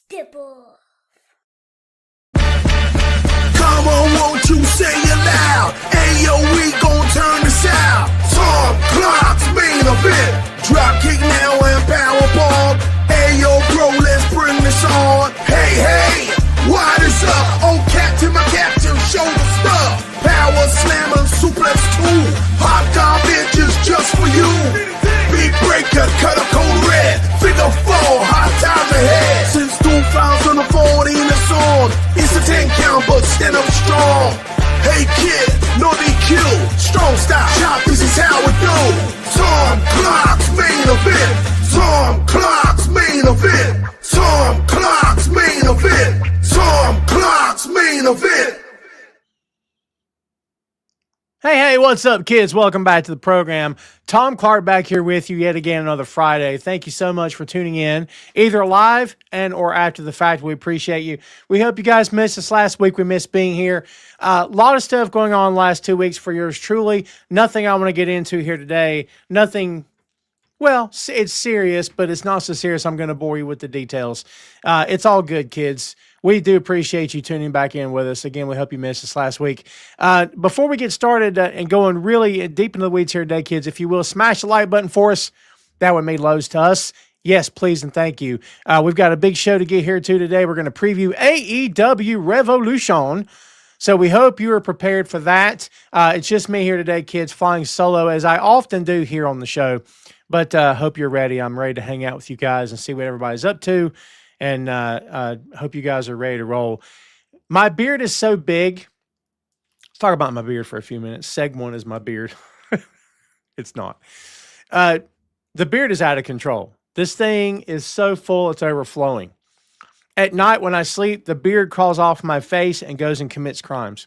Stipple. Come on, won't you say it loud? Ayo, we gon' turn this out. Tom Clock's main event. Dropkick now and powerbomb. Ayo, bro, let's bring this on. Hey, hey, what is up? Oh, captain, my captain, show the stuff. Power slammer, suplex 2. Hot bitches just for you. Big breaker, cut a cold red. Figure 4, hot times ahead. Since 2014, it's on. It's a 10 count, but stand up strong. Hey kid, no DQ, strong style. Chop, this is how it go. Tom Clock's main event. Tom Clock's main event. Tom Clock's main event. Tom Clock's main event. Hey, what's up, kids? Welcome back to the program. Tom Clark back here with you yet again another Friday. Thank you so much for tuning in, either live and or after the fact. We appreciate you. We hope you guys missed us last week. We missed being here. A lot of stuff going on the last 2 weeks for yours truly. Nothing I want to get into here today. Nothing, well, it's serious, but it's not so serious I'm going to bore you with the details. It's all good, kids. We do appreciate you tuning back in with us. Again, we hope you missed us last week. Before we get started and going really deep into the weeds here today, kids, if you will, smash the like button for us. That would mean loads to us. Yes, please and thank you. We've got a big show to get here to today. We're going to preview AEW Revolution. So we hope you are prepared for that. It's just me here today, kids, flying solo as I often do here on the show. But hope you're ready. I'm ready to hang out with you guys and see what everybody's up to. And hope you guys are ready to roll. My beard is so big. Let's talk about my beard for a few minutes. Seg 1 is my beard. It's not. The beard is out of control. This thing is so full, it's overflowing. At night when I sleep, the beard crawls off my face and goes and commits crimes.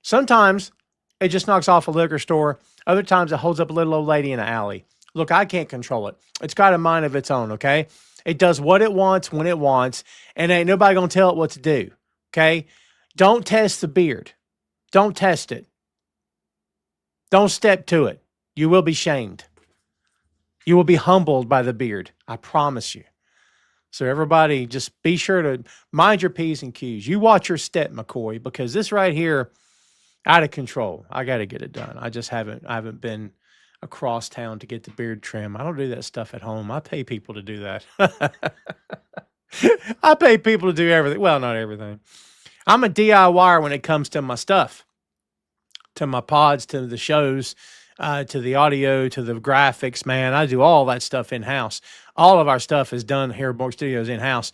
Sometimes it just knocks off a liquor store. Other times it holds up a little old lady in an alley. Look, I can't control it. It's got a mind of its own, okay? It does what it wants when it wants, and ain't nobody going to tell it what to do, okay? Don't test the beard. Don't test it. Don't step to it. You will be shamed. You will be humbled by the beard. I promise you. So everybody, just be sure to mind your P's and Q's. You watch your step, McCoy, because this right here, out of control. I got to get it done. I haven't been across town to get the beard trim. I don't do that stuff at home. I pay people to do that. I pay people to do everything. Well, not everything. I'm a DIYer when it comes to my stuff, to my pods, to the shows, to the audio, to the graphics, man. I do all that stuff in-house. All of our stuff is done here at Boink Studios in-house.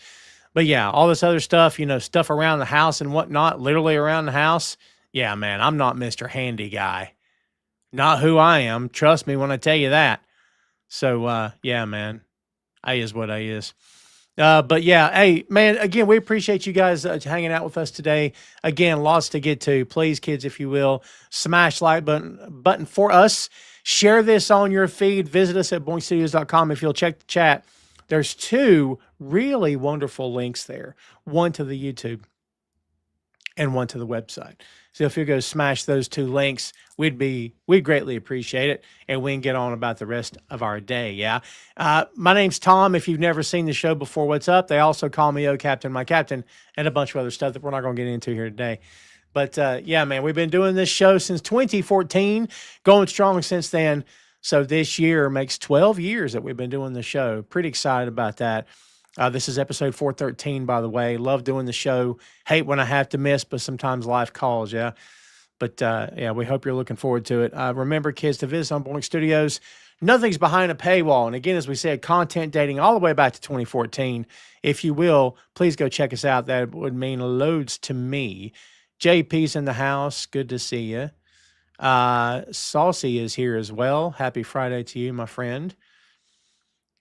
But yeah, all this other stuff, stuff around the house and whatnot, literally around the house. Yeah, man, I'm not Mr. Handy Guy. Not who I am. Trust me when I tell you that. So, yeah, man. I is what I is. But, yeah, hey, man, again, we appreciate you guys hanging out with us today. Again, lots to get to. Please, kids, if you will, smash like button for us. Share this on your feed. Visit us at boinkstudios.com. If you'll check the chat, there's 2 really wonderful links there. One to the YouTube and one to the website. So if you go smash those 2 links, we'd greatly appreciate it, and we can get on about the rest of our day. Yeah. My name's Tom. If you've never seen the show before, what's up? They also call me Captain, my captain, and a bunch of other stuff that we're not going to get into here today. But yeah, man, we've been doing this show since 2014, going strong since then. So this year makes 12 years that we've been doing the show. Pretty excited about that. This is episode 413, by the way. Love doing the show. Hate when I have to miss, but sometimes life calls, yeah. But, yeah, we hope you're looking forward to it. Remember, kids, to visit on Boink Studios. Nothing's behind a paywall. And, again, as we said, content dating all the way back to 2014. If you will, please go check us out. That would mean loads to me. JP's in the house. Good to see you. Saucy is here as well. Happy Friday to you, my friend.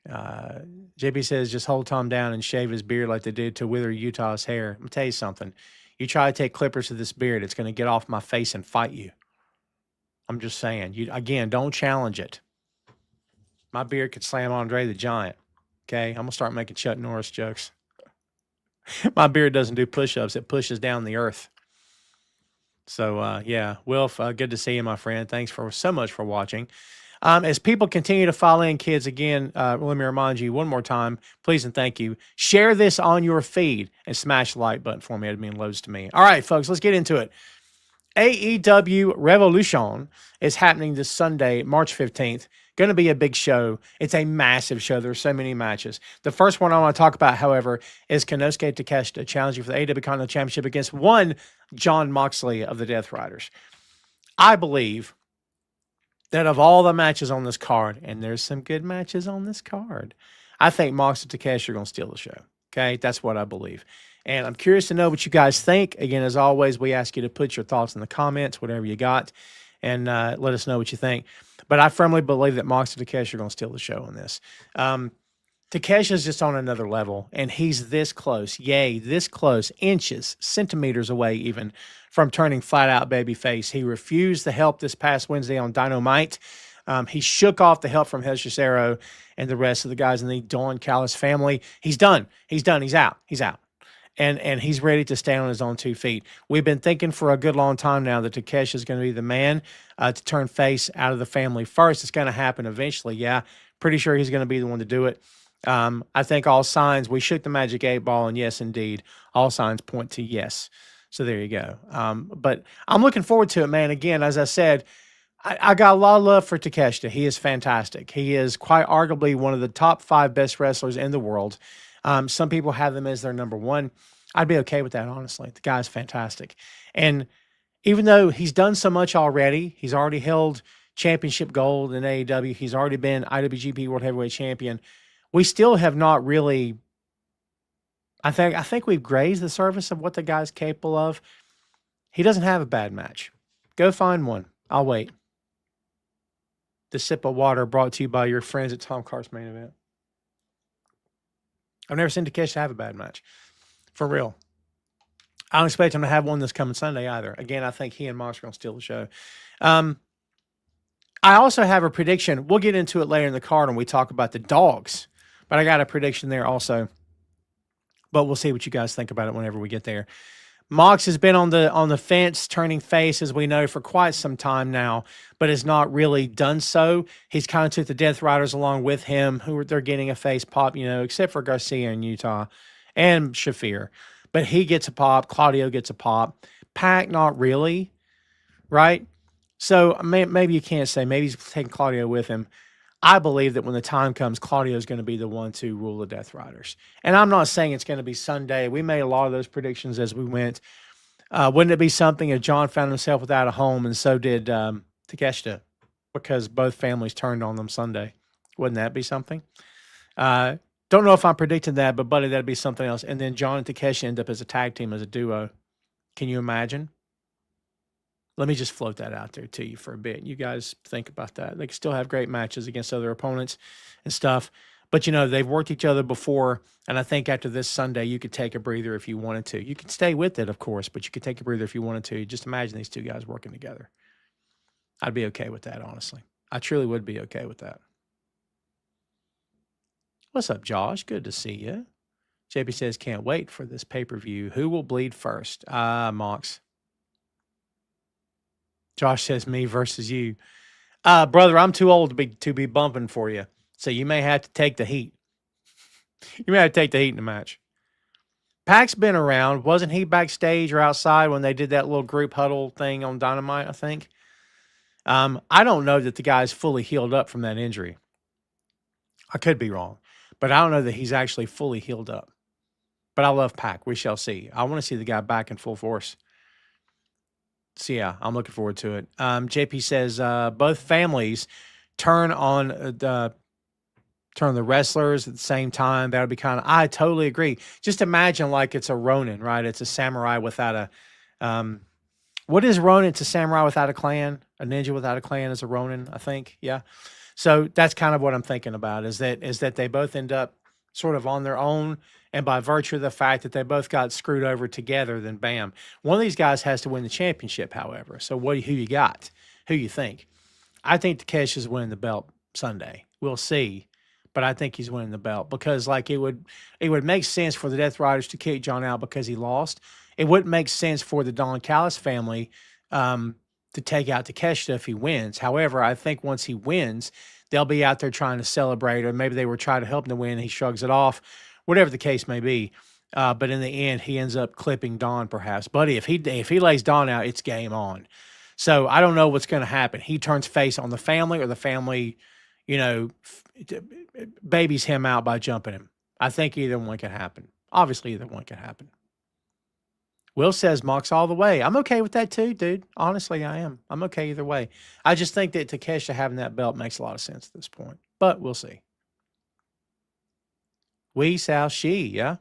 JP says, just hold Tom down and shave his beard like they did to Wither Utah's hair. I'm going to tell you something. You try to take clippers to this beard, it's going to get off my face and fight you. I'm just saying. Again, don't challenge it. My beard could slam Andre the Giant. Okay? I'm going to start making Chuck Norris jokes. My beard doesn't do push-ups. It pushes down the earth. So, yeah. Wilf, good to see you, my friend. Thanks so much for watching. As people continue to file in, kids, again, let me remind you one more time, please and thank you. Share this on your feed and smash the like button for me. It'd mean loads to me. All right, folks, let's get into it. AEW Revolution is happening this Sunday, March 15th. Going to be a big show. It's a massive show. There's so many matches. The first one I want to talk about, however, is Konosuke Takeshita challenging for the AEW Continental Championship against one Jon Moxley of the Death Riders. I believe that of all the matches on this card, and there's some good matches on this card, I think Mox and Takeshita are going to steal the show. Okay, that's what I believe. And I'm curious to know what you guys think. Again, as always, we ask you to put your thoughts in the comments, whatever you got, and let us know what you think. But I firmly believe that Mox and Takeshita are going to steal the show on this. Takesha's just on another level, and he's this close, this close, inches, centimeters away even from turning flat-out babyface. He refused the help this past Wednesday on Dynamite. He shook off the help from Cesaro and the rest of the guys in the Don Callis family. He's done. He's done. He's out. He's out. And he's ready to stand on his own 2 feet. We've been thinking for a good long time now that Takeshita is going to be the man to turn face out of the family first. It's going to happen eventually, yeah. Pretty sure he's going to be the one to do it. I think all signs, we shook the magic 8 ball, and yes, indeed, all signs point to yes. So there you go. But I'm looking forward to it, man. Again, as I said, I got a lot of love for Takeshita. He is fantastic. He is quite arguably one of the top 5 best wrestlers in the world. Some people have him as their number 1. I'd be okay with that, honestly. The guy's fantastic. And even though he's done so much already, he's already held championship gold in AEW. He's already been IWGP World Heavyweight Champion. We still have not really, I think we've grazed the surface of what the guy's capable of. He doesn't have a bad match. Go find one. I'll wait. The sip of water brought to you by your friends at Tom Carr's Main Event. I've never seen Takeshita have a bad match. For real. I don't expect him to have one this coming Sunday either. Again, I think he and Mox are going to steal the show. I also have a prediction. We'll get into it later in the card when we talk about the dogs. But I got a prediction there also. But we'll see what you guys think about it whenever we get there. Mox has been on the fence, turning face, as we know, for quite some time now, but has not really done so. He's kind of took the Death Riders along with him, they're getting a face pop, except for Garcia in Utah and Shafir. But he gets a pop. Claudio gets a pop. Pac, not really, right? So maybe you can't say. Maybe he's taking Claudio with him. I believe that when the time comes, Claudio is going to be the one to rule the Death Riders. And I'm not saying it's going to be Sunday. We made a lot of those predictions as we went. Wouldn't it be something if John found himself without a home, and so did Takeshita, because both families turned on them Sunday? Wouldn't that be something? Don't know if I'm predicting that, but buddy, that'd be something else. And then John and Takeshita end up as a tag team, as a duo. Can you imagine? Let me just float that out there to you for a bit. You guys think about that. They can still have great matches against other opponents and stuff. But, they've worked each other before, and I think after this Sunday, you could take a breather if you wanted to. You could stay with it, of course, but you could take a breather if you wanted to. Just imagine these two guys working together. I'd be okay with that, honestly. I truly would be okay with that. What's up, Josh? Good to see you. JP says, can't wait for this pay-per-view. Who will bleed first? Mox. Josh says, me versus you. Brother, I'm too old to be bumping for you. So you may have to take the heat. You may have to take the heat in the match. Pac's been around. Wasn't he backstage or outside when they did that little group huddle thing on Dynamite, I think? I don't know that the guy's fully healed up from that injury. I could be wrong. But I don't know that he's actually fully healed up. But I love Pac. We shall see. I want to see the guy back in full force. So, yeah, I'm looking forward to it. JP says both families turn on the wrestlers at the same time. That would be I totally agree. Just imagine like it's a Ronin, right? It's a samurai without a what is Ronin? It's a samurai without a clan. A ninja without a clan is a Ronin, I think. Yeah. So that's kind of what I'm thinking about, is that they both end up sort of on their own, and by virtue of the fact that they both got screwed over together, then bam. One of these guys has to win the championship, however. So who you got? Who you think? I think Takeshi's winning the belt Sunday. We'll see. But I think he's winning the belt because it would make sense for the Death Riders to kick John out because he lost. It wouldn't make sense for the Don Callis family to take out Takeshita if he wins. However, I think once he wins, they'll be out there trying to celebrate, or maybe they were trying to help him to win. He shrugs it off, whatever the case may be. But in the end, he ends up clipping Don, perhaps. Buddy, if he lays Don out, it's game on. So I don't know what's going to happen. He turns face on the family, or the family, babies him out by jumping him. I think either one can happen. Obviously, either one can happen. Will says Mox all the way. I'm okay with that too, dude. Honestly, I am. I'm okay either way. I just think that Takeshita having that belt makes a lot of sense at this point. But we'll see. We shall she, yeah?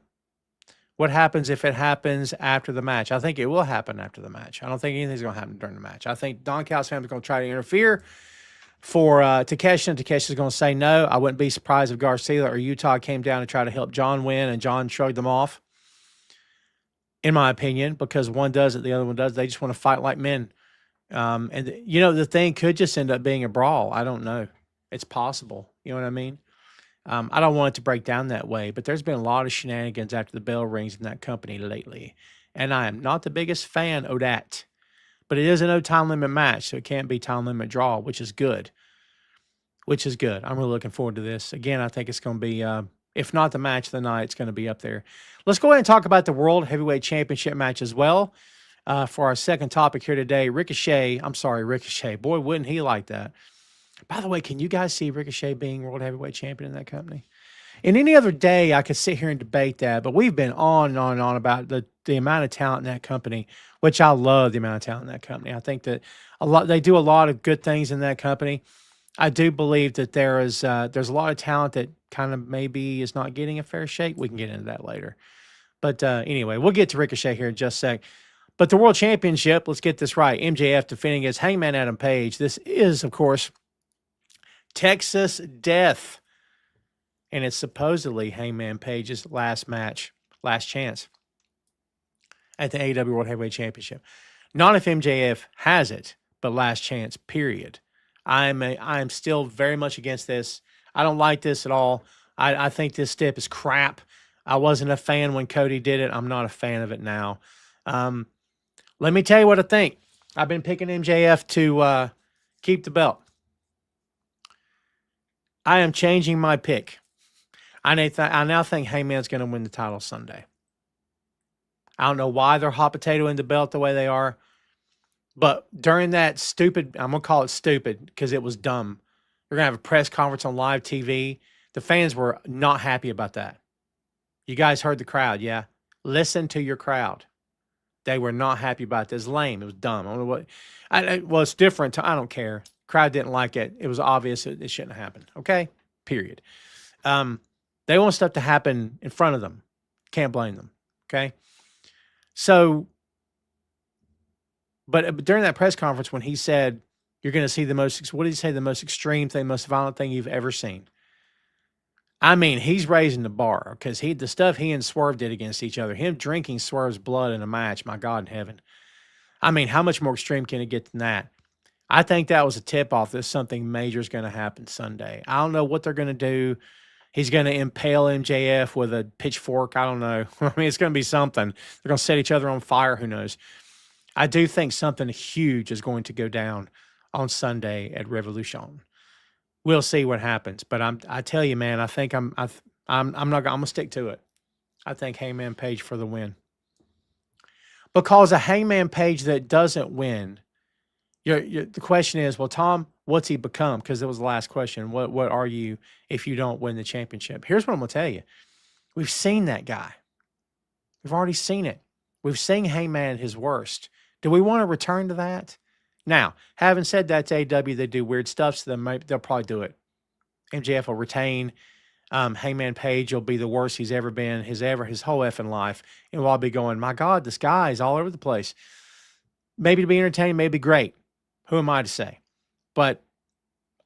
What happens if it happens after the match? I think it will happen after the match. I don't think anything's going to happen during the match. I think Don Callis family is going to try to interfere for Takeshita. Takeshi's going to say no. I wouldn't be surprised if Garcia or Utah came down to try to help John win, and John shrugged them off, in my opinion, because one does it, the other one does. They just want to fight like men. The thing could just end up being a brawl. I don't know. It's possible. You know what I mean? I don't want it to break down that way, but there's been a lot of shenanigans after the bell rings in that company lately. And I am not the biggest fan of that. But it is a no time limit match, so it can't be time limit draw, which is good. I'm really looking forward to this. Again, I think it's going to be, if not the match of the night, it's going to be up there. Let's go ahead and talk about the World Heavyweight Championship match as well. For our second topic here today, Ricochet. Boy, wouldn't he like that. By the way, can you guys see Ricochet being World Heavyweight Champion in that company? In any other day, I could sit here and debate that, but we've been on and on and on about the amount of talent in that company, which I love the amount of talent in that company. I think that they do a lot of good things in that company. I do believe that there's a lot of talent that kind of maybe is not getting a fair shake. We can get into that later. But anyway, we'll get to Ricochet here in just a sec. But the World Championship, let's get this right. MJF defending against Hangman Adam Page. This is, of course, Texas Death. And it's supposedly Hangman Page's last chance at the AEW World Heavyweight Championship. Not if MJF has it, but last chance, period. I'm still very much against this. I don't like this at all. I think this step is crap. I wasn't a fan when Cody did it. I'm not a fan of it now. Let me tell you what I think. I've been picking MJF to keep the belt. I am changing my pick. I now think Hangman's going to win the title Sunday. I don't know why they're hot potato in the belt the way they are. But during that stupid, I'm going to call it stupid because it was dumb. They're going to have a press conference on live TV. The fans were not happy about that. You guys heard the crowd, yeah? Listen to your crowd. They were not happy about this. Lame. It was dumb. I don't know what. Well, it's different. I don't care. Crowd didn't like it. It was obvious it shouldn't have happened. Okay? Period. They want stuff to happen in front of them. Can't blame them. Okay? So, but during that press conference when he said, you're going to see the most, what did he say, the most extreme thing, most violent thing you've ever seen? I mean, he's raising the bar because the stuff he and Swerve did against each other, him drinking Swerve's blood in a match, my God in heaven. I mean, how much more extreme can it get than that? I think that was a tip-off that something major is going to happen Sunday. I don't know what they're going to do. He's going to impale MJF with a pitchfork. I don't know. I mean, it's going to be something. They're going to set each other on fire. Who knows? I do think something huge is going to go down on Sunday at Revolution. We'll see what happens, but I tell you, man, I think I'm gonna stick to it. I think Hangman Page for the win, because a Hangman Page that doesn't win, the question is, well, Tom, what's he become? Because that was the last question. What are you if you don't win the championship? Here's what I'm gonna tell you: we've seen that guy. We've already seen it. We've seen Hangman at his worst. Do we want to return to that? Now, having said that, to AEW, they do weird stuff, so they'll probably do it. MJF will retain. Hangman Page will be the worst he's ever been, his whole effing life. And we'll all be going, my God, this guy is all over the place. Maybe to be entertaining, maybe great. Who am I to say? But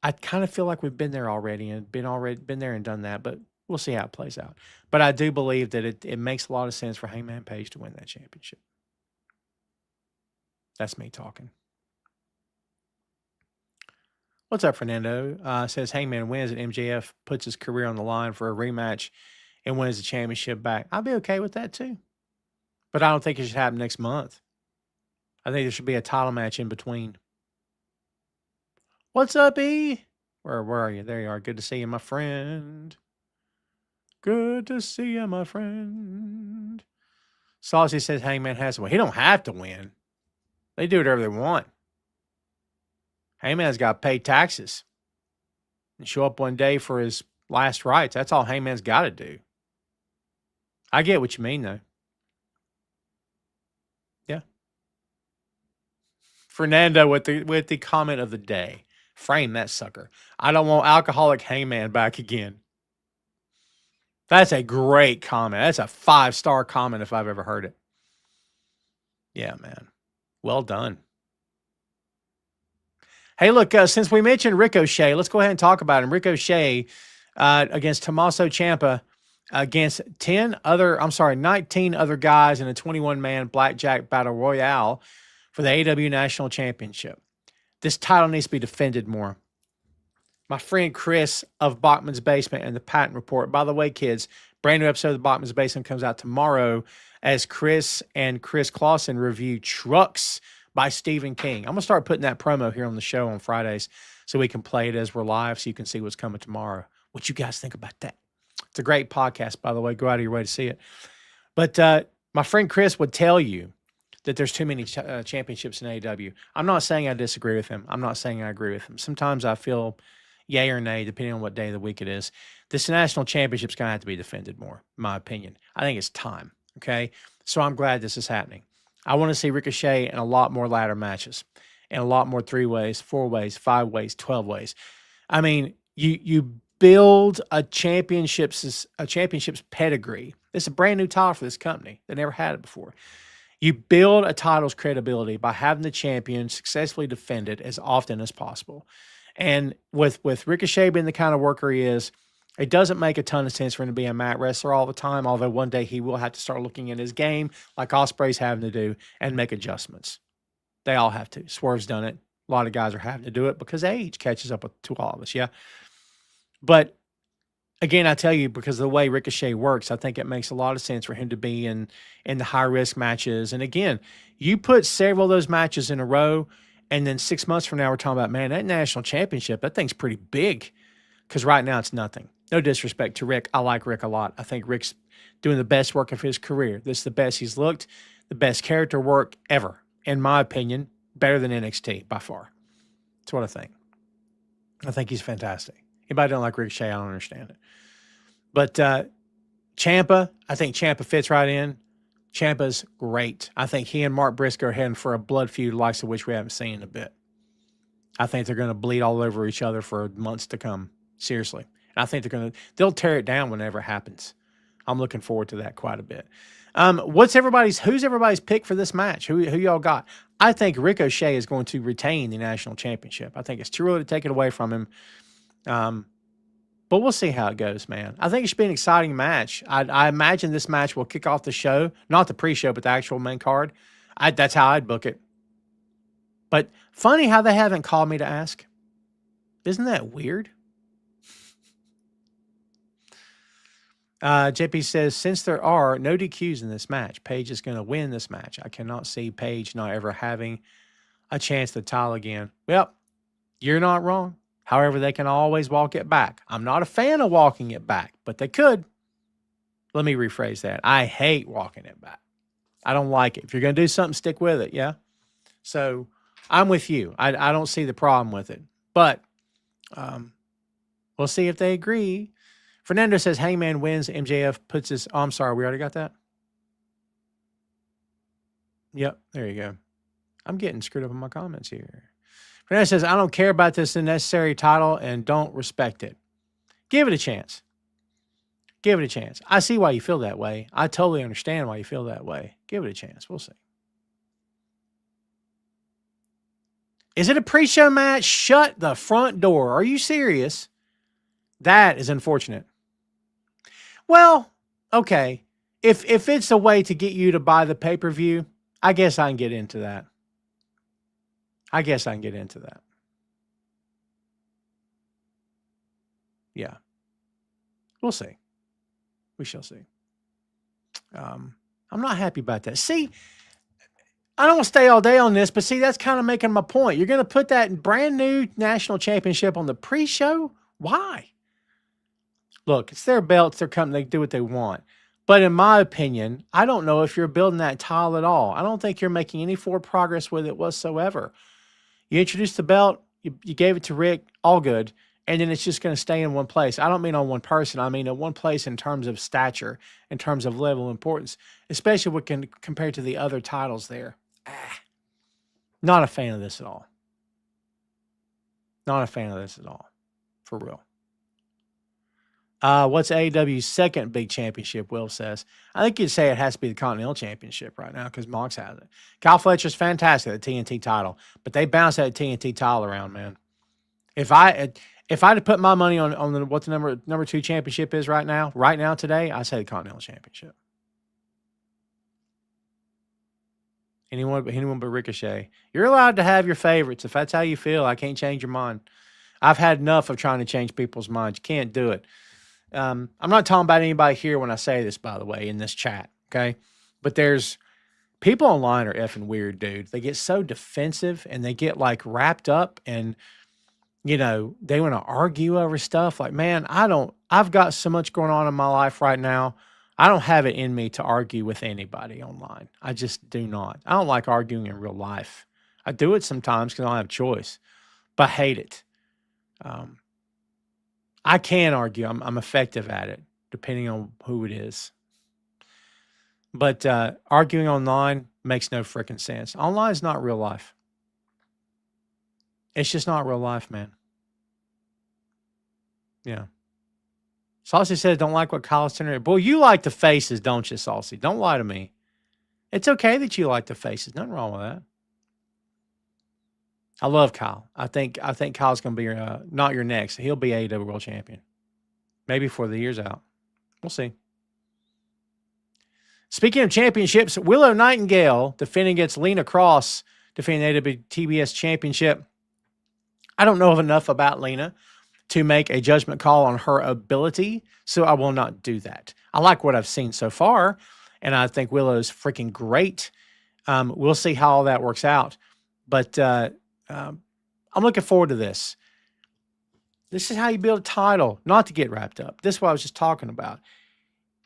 I kind of feel like we've been there already and been there and done that, but we'll see how it plays out. But I do believe that it makes a lot of sense for Hangman Page to win that championship. That's me talking. What's up, Fernando? Says Hangman wins and MJF puts his career on the line for a rematch and wins the championship back. I'll be okay with that too. But I don't think it should happen next month. I think there should be a title match in between. What's up, E? Where are you? There you are. Good to see you, my friend. Good to see you, my friend. Saucy says Hangman has to win. He don't have to win. They do whatever they want. Hangman's got to pay taxes and show up one day for his last rites. That's all Hangman's got to do. I get what you mean, though. Yeah. Fernando with the comment of the day. Frame that sucker. I don't want alcoholic Hangman back again. That's a great comment. That's a 5-star comment if I've ever heard it. Yeah, man. Well done. Hey, look, since we mentioned Ricochet, let's go ahead and talk about him. Ricochet against Tommaso Ciampa against 19 other guys in a 21-man blackjack battle royale for the AEW National Championship. This title needs to be defended more. My friend Chris of Bachman's Basement and the Patent Report. By the way, kids, brand new episode of the Bachman's Basement comes out tomorrow as Chris and Chris Clausen review Trucks by Stephen King. I'm going to start putting that promo here on the show on Fridays so we can play it as we're live so you can see what's coming tomorrow. What you guys think about that? It's a great podcast, by the way. Go out of your way to see it. But my friend Chris would tell you that there's too many championships in AEW. I'm not saying I disagree with him. I'm not saying I agree with him. Sometimes I feel yay or nay, depending on what day of the week it is. This national championship's going to have to be defended more, in my opinion. I think it's time, okay? So I'm glad this is happening. I want to see Ricochet in a lot more ladder matches and a lot more 3-ways, 4-ways, 5-ways, 12-ways. I mean, you build a championship's pedigree. It's a brand new title for this company. They never had it before. You build a title's credibility by having the champion successfully defend it as often as possible. And with Ricochet being the kind of worker he is, it doesn't make a ton of sense for him to be a mat wrestler all the time, although one day he will have to start looking at his game like Ospreay's having to do and make adjustments. They all have to. Swerve's done it. A lot of guys are having to do it because age catches up to all of us, yeah? But again, I tell you, because of the way Ricochet works, I think it makes a lot of sense for him to be in the high-risk matches. And again, you put several of those matches in a row, and then 6 months from now, we're talking about, man, that national championship, that thing's pretty big. Because right now, it's nothing. No disrespect to Rick. I like Rick a lot. I think Rick's doing the best work of his career. This is the best he's looked, the best character work ever. In my opinion, better than NXT by far. That's what I think. I think he's fantastic. Anybody don't like Ricochet, I don't understand it. But Ciampa, I think Ciampa fits right in. Ciampa's great. I think he and Mark Briscoe are heading for a blood feud, likes of which we haven't seen in a bit. I think they're going to bleed all over each other for months to come. Seriously. And I think they'll tear it down whenever it happens. I'm looking forward to that quite a bit. Who's everybody's pick for this match? Who y'all got? I think Ricochet is going to retain the national championship. I think it's too early to take it away from him. But we'll see how it goes, man. I think it should be an exciting match. I imagine this match will kick off the show, not the pre-show, but the actual main card. That's how I'd book it. But funny how they haven't called me to ask. Isn't that weird? JP says, since there are no DQs in this match, Paige is going to win this match. I cannot see Paige not ever having a chance to title again. Well, you're not wrong. However, they can always walk it back. I'm not a fan of walking it back, but they could. Let me rephrase that. I hate walking it back. I don't like it. If you're going to do something, stick with it, yeah? So I'm with you. I don't see the problem with it. But we'll see if they agree. Fernando says Hangman wins. MJF puts his... Oh, I'm sorry. We already got that? Yep. There you go. I'm getting screwed up in my comments here. Fernando says, I don't care about this unnecessary title and don't respect it. Give it a chance. Give it a chance. I see why you feel that way. I totally understand why you feel that way. Give it a chance. We'll see. Is it a pre-show match? Shut the front door. Are you serious? That is unfortunate. Well, okay. If it's a way to get you to buy the pay-per-view, I guess I can get into that. Yeah. We'll see. We shall see. I'm not happy about that. See, I don't want to stay all day on this, but see, that's kind of making my point. You're going to put that brand new national championship on the pre-show? Why? Look, it's their belt, it's their company, they do what they want. But in my opinion, I don't know if you're building that tile at all. I don't think you're making any forward progress with it whatsoever. You introduced the belt, you gave it to Rick, all good, and then it's just going to stay in one place. I don't mean on one person. I mean in one place in terms of stature, in terms of level of importance, especially when compared to the other titles there. Not a fan of this at all. Not a fan of this at all. For real. What's AEW's second big championship, Will says? I think you'd say it has to be the Continental Championship right now because Mox has it. Kyle Fletcher's fantastic at the TNT title, but they bounce that TNT title around, man. If I had to put my money on what the number 2 championship is right now today, I say the Continental Championship. Anyone but Ricochet. You're allowed to have your favorites. If that's how you feel, I can't change your mind. I've had enough of trying to change people's minds. You can't do it. I'm not talking about anybody here when I say this, by the way, in this chat, okay? But there's people online are effing weird, dude. They get so defensive and they get like wrapped up and, you know, they want to argue over stuff. Like, man, I've got so much going on in my life right now. I don't have it in me to argue with anybody online. I just do not. I don't like arguing in real life. I do it sometimes because I don't have a choice, but I hate it. I can argue. I'm effective at it, depending on who it is. But arguing online makes no freaking sense. Online is not real life. It's just not real life, man. Yeah. Saucy says, don't like what Kyle's turning. Boy, you like the faces, don't you, Saucy? Don't lie to me. It's okay that you like the faces. Nothing wrong with that. I love Kyle. I think Kyle's going to be not your next. He'll be AEW World Champion. Maybe before the year's out. We'll see. Speaking of championships, Willow Nightingale defending against Lena Cross, defending AEW TBS Championship. I don't know enough about Lena to make a judgment call on her ability, so I will not do that. I like what I've seen so far, and I think Willow's freaking great. We'll see how all that works out. But I'm looking forward to this. This is how you build a title, not to get wrapped up. This is what I was just talking about.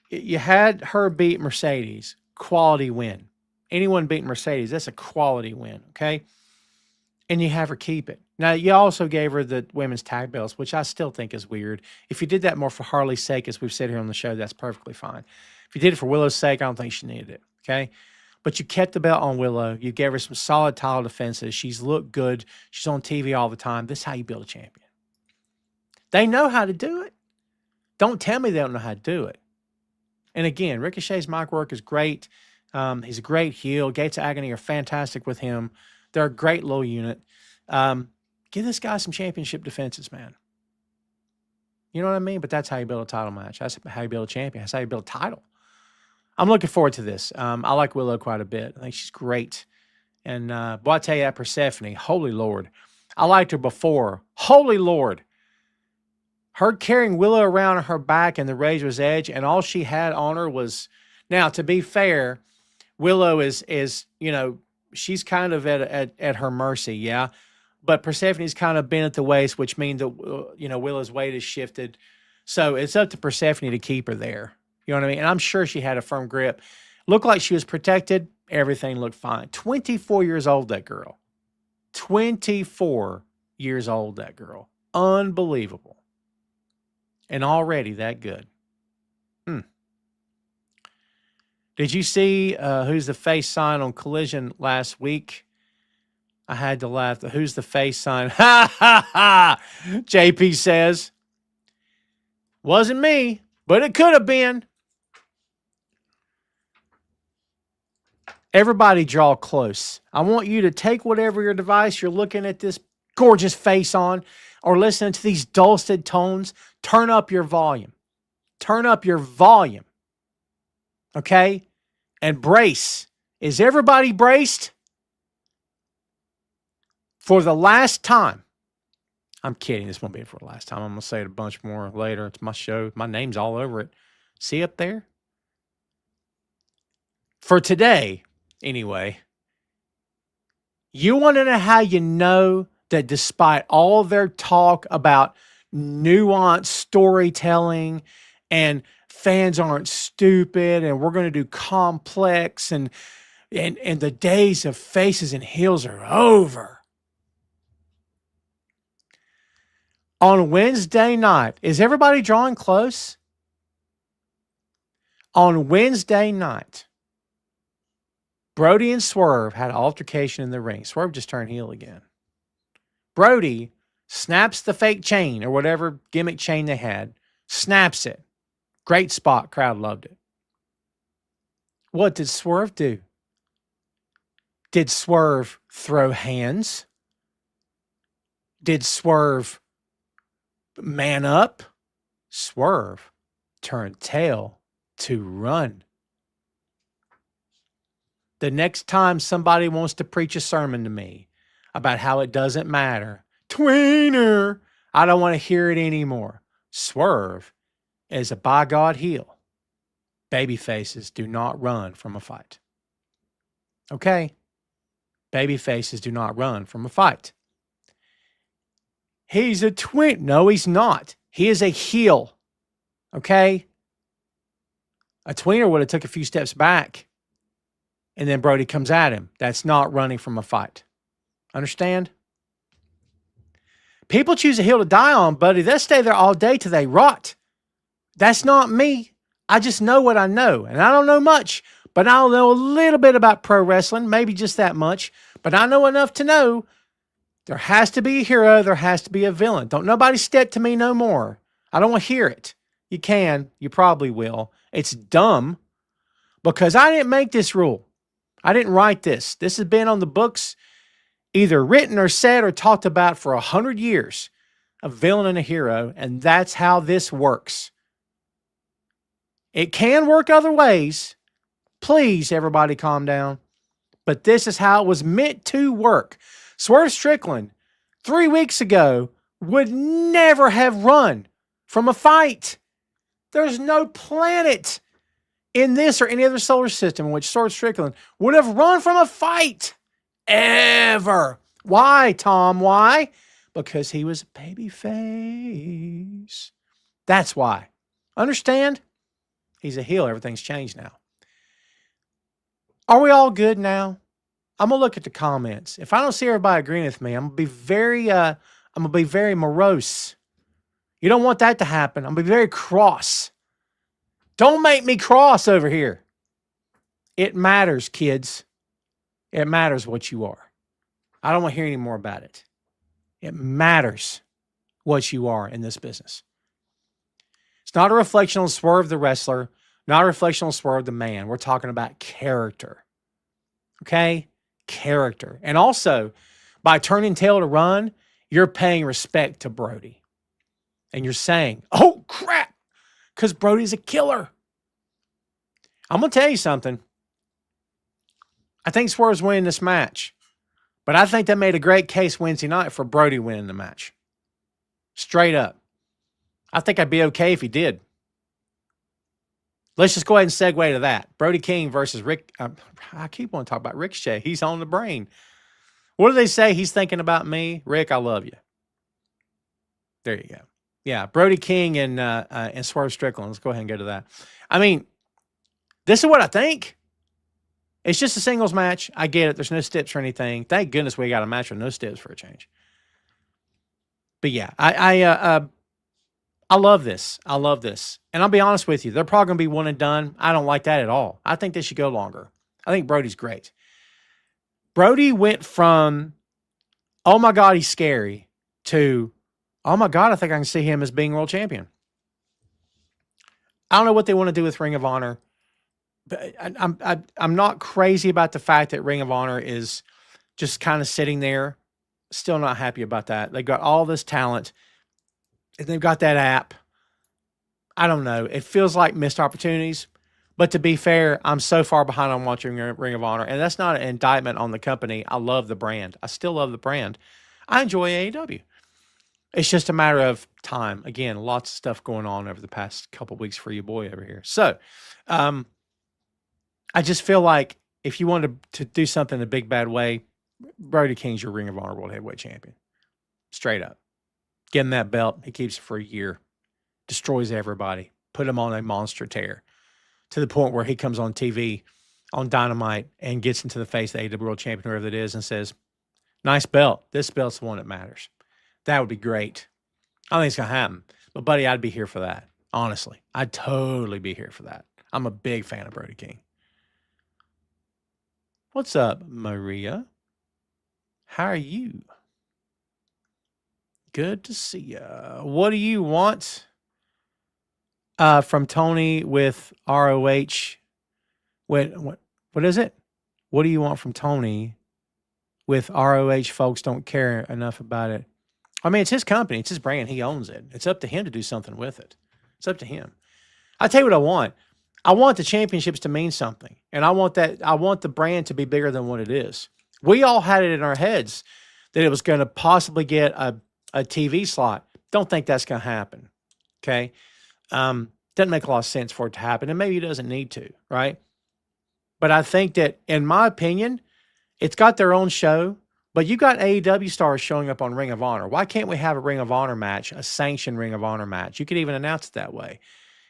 You had her beat Mercedes, quality win. Anyone beating Mercedes, that's a quality win, okay? And you have her keep it. Now, you also gave her the women's tag belts, which I still think is weird. If you did that more for Harley's sake, as we've said here on the show, that's perfectly fine. If you did it for Willow's sake, I don't think she needed it, okay? But you kept the belt on Willow. You gave her some solid title defenses. She's looked good. She's on TV all the time. This is how you build a champion. They know how to do it. Don't tell me they don't know how to do it. And again, Ricochet's mic work is great. He's a great heel. Gates of Agony are fantastic with him. They're a great low unit. Give this guy some championship defenses, man. You know what I mean? But that's how you build a title match. That's how you build a champion. That's how you build a title. I'm looking forward to this. I like Willow quite a bit. I think she's great. And boy, I tell you that Persephone, holy Lord. I liked her before. Holy Lord. Her carrying Willow around on her back in the Razor's Edge, and all she had on her was, now to be fair, Willow is you know, she's kind of at her mercy, yeah. But Persephone's kind of bent at the waist, which means that you know, Willow's weight is shifted. So it's up to Persephone to keep her there. You know what I mean? And I'm sure she had a firm grip. Looked like she was protected. Everything looked fine. 24 years old, that girl. 24 years old, that girl. Unbelievable. And already that good. Did you see who's the face sign on Collision last week? I had to laugh. Who's the face sign? Ha, ha, ha. JP says. Wasn't me, but it could have been. Everybody draw close. I want you to take whatever your device you're looking at this gorgeous face on or listening to these dulcet tones. Turn up your volume. Turn up your volume. Okay? And brace. Is everybody braced? For the last time. I'm kidding. This won't be for the last time. I'm going to say it a bunch more later. It's my show. My name's all over it. See up there? For today, anyway, You want to know how you know that despite all their talk about nuanced storytelling and fans aren't stupid and we're going to do complex and the days of faces and heels are over. On Wednesday night, is everybody drawing close? On Wednesday night, Brody and Swerve had an altercation in the ring. Swerve just turned heel again. Brody snaps the fake chain or whatever gimmick chain they had, snaps it. Great spot. Crowd loved it. What did Swerve do? Did Swerve throw hands? Did Swerve man up? Swerve turned tail to run. The next time somebody wants to preach a sermon to me about how it doesn't matter, tweener, I don't want to hear it anymore. Swerve is a by God heel. Baby faces do not run from a fight. Okay? Baby faces do not run from a fight. He's a twin. No, he's not. He is a heel. Okay? A tweener would have took a few steps back and then Brody comes at him. That's not running from a fight. Understand? People choose a heel to die on, buddy. They'll stay there all day till they rot. That's not me. I just know what I know. And I don't know much, but I'll know a little bit about pro wrestling, maybe just that much. But I know enough to know there has to be a hero. There has to be a villain. Don't nobody step to me no more. I don't want to hear it. You can. You probably will. It's dumb because I didn't make this rule. I didn't write this. This has been on the books, either written or said or talked about for 100 years. A villain and a hero, and that's how this works. It can work other ways. Please, everybody calm down. But this is how it was meant to work. Swerve Strickland, 3 weeks ago, would never have run from a fight. There's no planet in this or any other solar system in which Swerve Strickland would have run from a fight. Ever. Why, Tom? Why? Because he was a baby face. That's why. Understand? He's a heel. Everything's changed now. Are we all good now? I'm gonna look at the comments. If I don't see everybody agreeing with me, I'm gonna be very morose. You don't want that to happen. I'm gonna be very cross. Don't make me cross over here. It matters, kids. It matters what you are. I don't want to hear any more about it. It matters what you are in this business. It's not a reflection on Swerve the wrestler, not a reflection on Swerve the man. We're talking about character. Okay? Character. And also, by turning tail to run, you're paying respect to Brody. And you're saying, oh, crap, because Brody's a killer. I'm going to tell you something. I think Swerve's winning this match. But I think that made a great case Wednesday night for Brody winning the match. Straight up. I think I'd be okay if he did. Let's just go ahead and segue to that. Brody King versus Rick. I keep wanting to talk about Ricochet. He's on the brain. What do they say? He's thinking about me. Rick, I love you. There you go. Yeah, Brody King and Swerve Strickland. Let's go ahead and go to that. I mean, this is what I think. It's just a singles match. I get it. There's no steps or anything. Thank goodness we got a match with no steps for a change. But yeah, I love this. I love this. And I'll be honest with you. They're probably going to be one and done. I don't like that at all. I think they should go longer. I think Brody's great. Brody went from, oh my God, he's scary, to, oh my God, I think I can see him as being world champion. I don't know what they want to do with Ring of Honor. But I'm not crazy about the fact that Ring of Honor is just kind of sitting there. Still not happy about that. They've got all this talent, and they've got that app. I don't know. It feels like missed opportunities. But to be fair, I'm so far behind on watching Ring of Honor, and that's not an indictment on the company. I love the brand. I still love the brand. I enjoy AEW. It's just a matter of time. Again, lots of stuff going on over the past couple of weeks for you boy over here. So, I just feel like if you wanted to do something in a big bad way, Brody King's your Ring of Honor World Heavyweight Champion. Straight up. Get him that belt. He keeps it for a year. Destroys everybody. Put him on a monster tear to the point where he comes on TV on Dynamite and gets into the face of the AEW World Champion, whoever it is, and says, nice belt. This belt's the one that matters. That would be great. I don't think it's going to happen. But, buddy, I'd be here for that. Honestly. I'd totally be here for that. I'm a big fan of Brody King. What's up, Maria? How are you? Good to see you. What do you want from Tony with ROH? What is it? What do you want from Tony with ROH? Folks don't care enough about it. I mean, it's his company. It's his brand. He owns it. It's up to him to do something with it. It's up to him. I tell you what I want. I want the championships to mean something. And I want the brand to be bigger than what it is. We all had it in our heads that it was going to possibly get a TV slot. Don't think that's going to happen. Okay. Doesn't make a lot of sense for it to happen. And maybe it doesn't need to, right? But I think that, in my opinion, it's got their own show, but you got AEW stars showing up on Ring of Honor. Why can't we have a Ring of Honor match, a sanctioned Ring of Honor match? You could even announce it that way.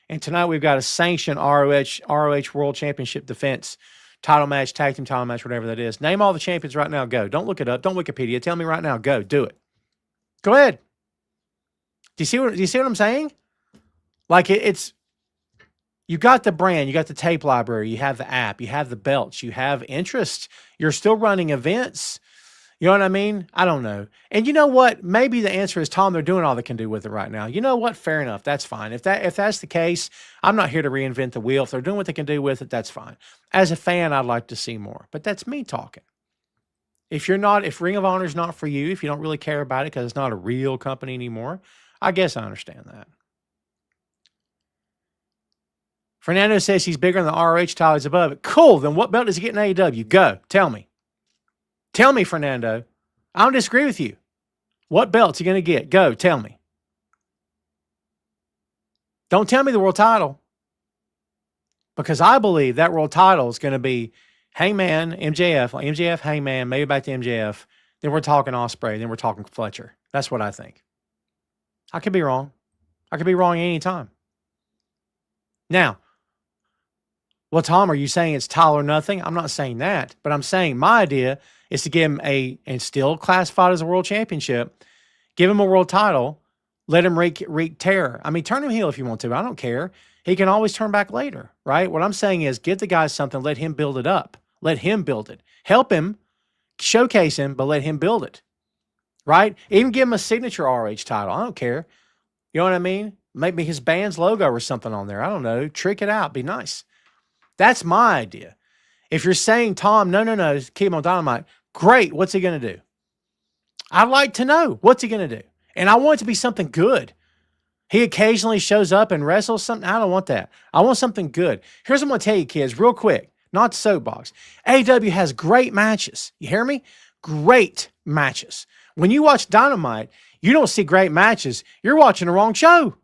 And tonight we've got a sanctioned ROH World Championship defense title match, tag team title match, whatever that is. Name all the champions right now. Go. Don't look it up. Don't Wikipedia. Tell me right now. Go. Do it. Go ahead. Do you see what I'm saying? Like it's you got the brand, you got the tape library, you have the app, you have the belts, you have interest. You're still running events. You know what I mean? I don't know. And you know what? Maybe the answer is, Tom, they're doing all they can do with it right now. You know what? Fair enough. That's fine. If that's the case, I'm not here to reinvent the wheel. If they're doing what they can do with it, that's fine. As a fan, I'd like to see more. But that's me talking. If Ring of Honor is not for you, if you don't really care about it because it's not a real company anymore, I guess I understand that. Fernando says he's bigger than the ROH title. He's above it. Cool. Then what belt does he get in AEW? Go. Tell me. Tell me, Fernando. I don't disagree with you. What belt's he going to get? Go. Tell me. Don't tell me the world title. Because I believe that world title is going to be Hangman, MJF, like MJF, Hangman, maybe back to MJF. Then we're talking Ospreay. Then we're talking Fletcher. That's what I think. I could be wrong. I could be wrong any time. Now, well, Tom, are you saying it's title or nothing? I'm not saying that, but I'm saying my idea is to give him and still classified as a world championship, give him a world title, let him wreak terror. I mean, turn him heel if you want to. I don't care. He can always turn back later, right? What I'm saying is give the guy something, let him build it up. Let him build it. Help him, showcase him, but let him build it, right? Even give him a signature ROH title. I don't care. You know what I mean? Maybe his band's logo or something on there. I don't know. Trick it out. Be nice. That's my idea. If you're saying, Tom, no, keep him on Dynamite, great. What's he going to do? I'd like to know. What's he going to do? And I want it to be something good. He occasionally shows up and wrestles something. I don't want that. I want something good. Here's what I'm going to tell you, kids, real quick. Not the soapbox. AEW has great matches. You hear me? Great matches. When you watch Dynamite, you don't see great matches. You're watching the wrong show.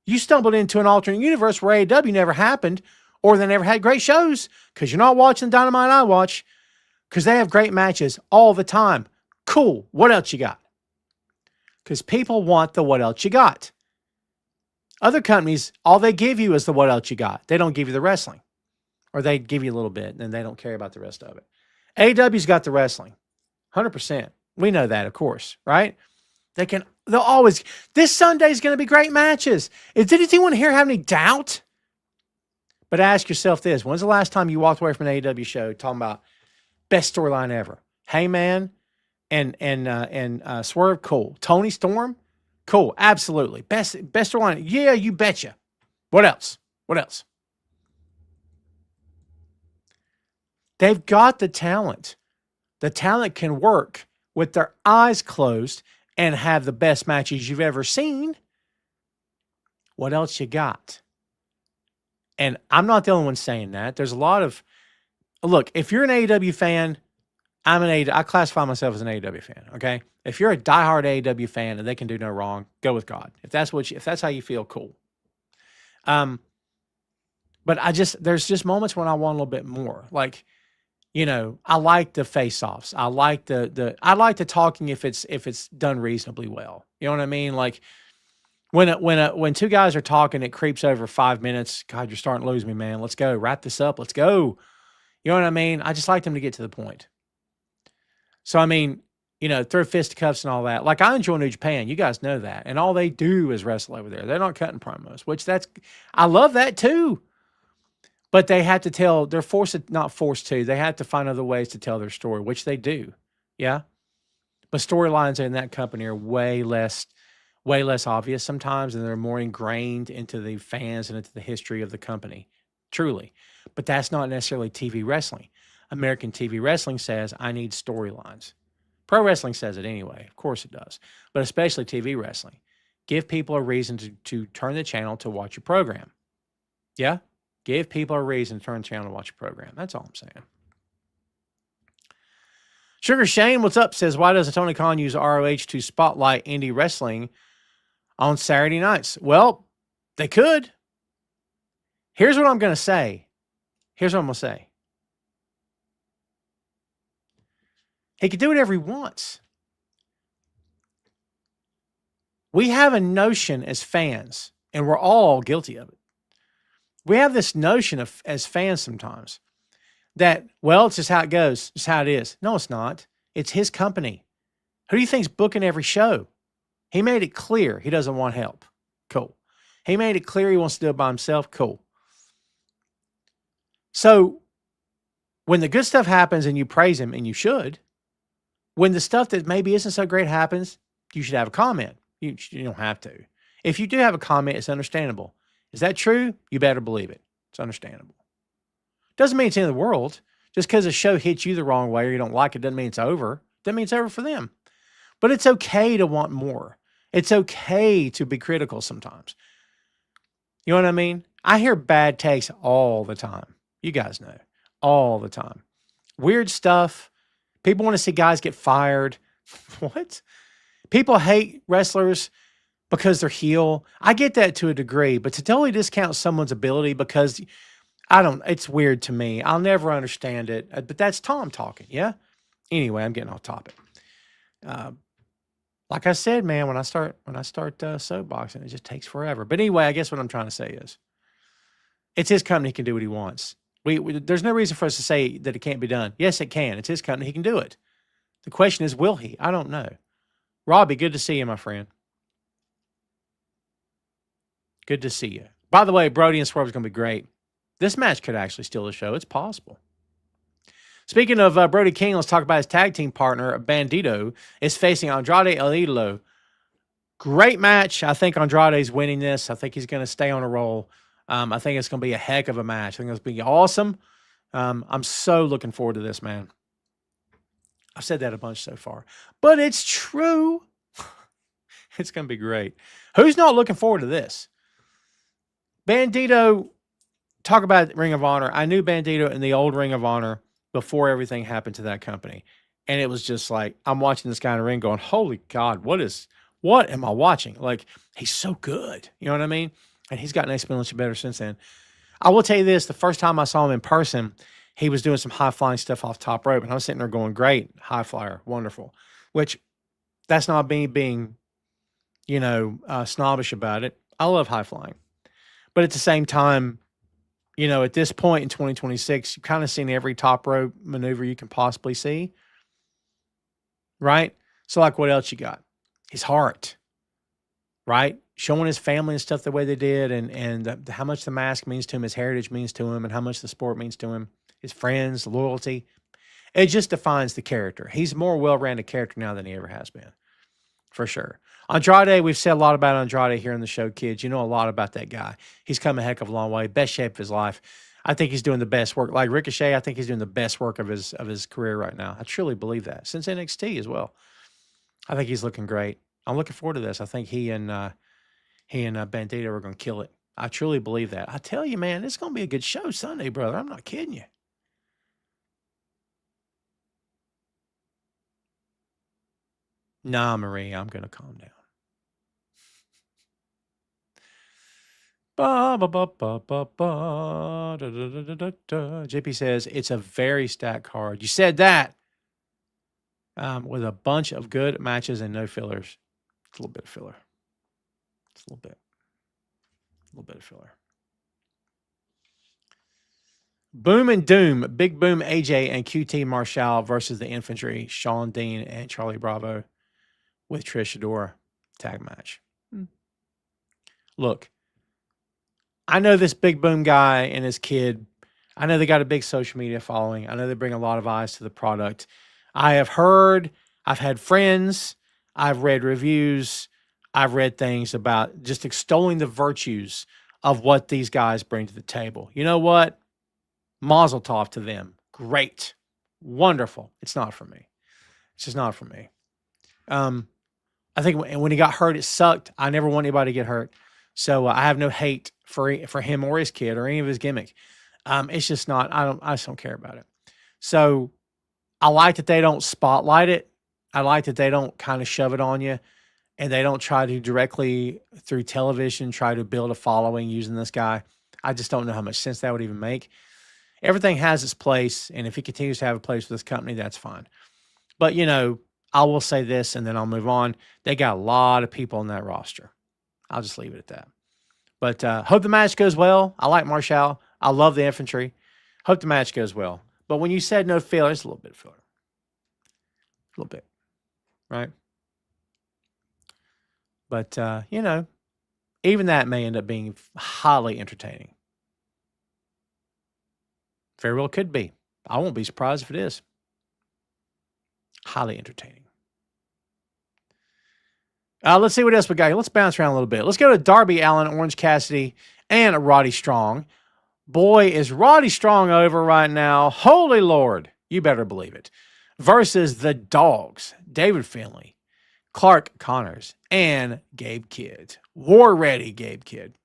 You stumbled into an alternate universe where AEW never happened, or they never had great shows, because you're not watching Dynamite I watch, because they have great matches all the time. Cool. What else you got? Because people want the what else you got. Other companies, all they give you is the what else you got. They don't give you the wrestling. Or they give you a little bit, and they don't care about the rest of it. AEW's got the wrestling. 100%. We know that, of course, right? They'll always, this Sunday's going to be great matches. Did anyone here have any doubt? But ask yourself this. When's the last time you walked away from an AEW show talking about best storyline ever? Hangman and Swerve, cool. Toni Storm, cool. Absolutely. Best storyline. Yeah, you betcha. What else? What else? They've got the talent. The talent can work with their eyes closed and have the best matches you've ever seen. What else you got? And I'm not the only one saying that. There's a lot of, look, if you're an AEW fan, I classify myself as an AEW fan, okay? If you're a diehard AEW fan and they can do no wrong, go with God. If that's how you feel, cool. But there's just moments when I want a little bit more. Like, I like the face-offs. I like I like the talking if it's done reasonably well. You know what I mean? Like when two guys are talking, it creeps over 5 minutes. God, you're starting to lose me, man. Let's go. Wrap this up. Let's go. You know what I mean? I just like them to get to the point. So I mean, throw fisticuffs and all that. Like I enjoy New Japan. You guys know that. And all they do is wrestle over there. They're not cutting promos, I love that too. But they have to they're not forced to. They have to find other ways to tell their story, which they do. Yeah. But storylines in that company are way less obvious sometimes, and they're more ingrained into the fans and into the history of the company. Truly. But that's not necessarily TV wrestling. American TV wrestling says, I need storylines. Pro wrestling says it anyway. Of course it does. But especially TV wrestling. Give people a reason to turn the channel to watch your program. Yeah? Give people a reason to turn the channel to watch your program. That's all I'm saying. Sugar Shane, what's up? Says, why doesn't Tony Khan use ROH to spotlight indie wrestling on Saturday nights? Well, they could. Here's what I'm going to say. He could do whatever he wants. We have a notion as fans, and we're all guilty of it. We have this notion as fans sometimes that, well, it's just how it goes. It's how it is. No, it's not. It's his company. Who do you think's booking every show? He made it clear he doesn't want help. Cool. He made it clear he wants to do it by himself. Cool. So when the good stuff happens and you praise him, and you should, when the stuff that maybe isn't so great happens, you should have a comment. You don't have to. If you do have a comment, it's understandable. Is that true? You better believe it. It's understandable. Doesn't mean it's the end of the world. Just because a show hits you the wrong way or you don't like it doesn't mean it's over. Doesn't mean it's over for them. But it's okay to want more. It's okay to be critical sometimes. You know what I mean? I hear bad takes all the time. You guys know. All the time. Weird stuff. People want to see guys get fired. What? People hate wrestlers because they're heel. I get that to a degree, but to totally discount someone's ability because it's weird to me. I'll never understand it, but that's Tom talking. Yeah. Anyway, I'm getting off topic. Like I said, man, when I start soapboxing, it just takes forever. But anyway, I guess what I'm trying to say is it's his company. He can do what he wants. There's no reason for us to say that it can't be done. Yes, it can. It's his company. He can do it. The question is, will he? I don't know. Robbie, good to see you, my friend. Good to see you. By the way, Brody and Swerve is going to be great. This match could actually steal the show. It's possible. Speaking of Brody King, let's talk about his tag team partner, Bandito, is facing Andrade El Idolo. Great match. I think Andrade's winning this. I think he's going to stay on a roll. I think it's going to be a heck of a match. I think it's going to be awesome. I'm so looking forward to this, man. I've said that a bunch so far, but it's true. It's going to be great. Who's not looking forward to this? Bandito, talk about Ring of Honor. I knew Bandito in the old Ring of Honor before everything happened to that company. And it was just like, I'm watching this guy in the ring going, holy God, what am I watching? Like, he's so good. You know what I mean? And he's gotten exponentially better since then. I will tell you this, the first time I saw him in person, he was doing some high-flying stuff off top rope. And I was sitting there going, great, high flyer, wonderful. Which, that's not me being, snobbish about it. I love high flying. But at the same time, at this point in 2026, you've kind of seen every top rope maneuver you can possibly see. Right? So, like, what else you got? His heart. Right? Showing his family and stuff the way they did, and how much the mask means to him, his heritage means to him, and how much the sport means to him, his friends, loyalty. It just defines the character. He's a more well-rounded character now than he ever has been. For sure. Andrade, we've said a lot about Andrade here on the show, kids. You know a lot about that guy. He's come a heck of a long way. Best shape of his life. I think he's doing the best work. Like Ricochet, I think he's doing the best work of his career right now. I truly believe that. Since NXT as well. I think he's looking great. I'm looking forward to this. I think he and Bandito are going to kill it. I truly believe that. I tell you, man, it's going to be a good show Sunday, brother. I'm not kidding you. Nah, Marie, I'm going to calm down. Ba, ba, ba, ba, ba, ba, da, da, da, da, da, da. JP says it's a very stacked card. You said that with a bunch of good matches and no fillers. It's a little bit of filler. It's a little bit of filler. Boom and Doom, Big Boom AJ and QT Marshall versus the Infantry, Sean Dean and Charlie Bravo with Trish Adora tag match. Look, I know this Big Boom guy and his kid. I know they got a big social media following. I know they bring a lot of eyes to the product. I have heard, I've had friends, I've read reviews, I've read things about just extolling the virtues of what these guys bring to the table. You know what? Mazel tov to them. Great. Wonderful. It's not for me. It's just not for me. I think when he got hurt, it sucked. I never want anybody to get hurt. So I have no hate for him or his kid or any of his gimmick. It's just not, I just don't care about it. So I like that they don't spotlight it. I like that they don't kind of shove it on you and they don't try to directly through television, try to build a following using this guy. I just don't know how much sense that would even make. Everything has its place, and if he continues to have a place with this company, that's fine. But, you know, I will say this, and then I'll move on. They got a lot of people on that roster. I'll just leave it at that. But hope the match goes well. I like Marshall. I love the Infantry. Hope the match goes well. But when you said no filler, it's a little bit of filler. A little bit, right? But, you know, even that may end up being highly entertaining. Very well could be. I won't be surprised if it is. Highly entertaining. Let's see what else we got here. Let's bounce around a little bit. Let's go to Darby Allin, Orange Cassidy, and Roddy Strong. Boy, is Roddy Strong over right now. Holy Lord. You better believe it. Versus the Dogs, David Finlay, Clark Connors, and Gabe Kidd. War ready, Gabe Kidd.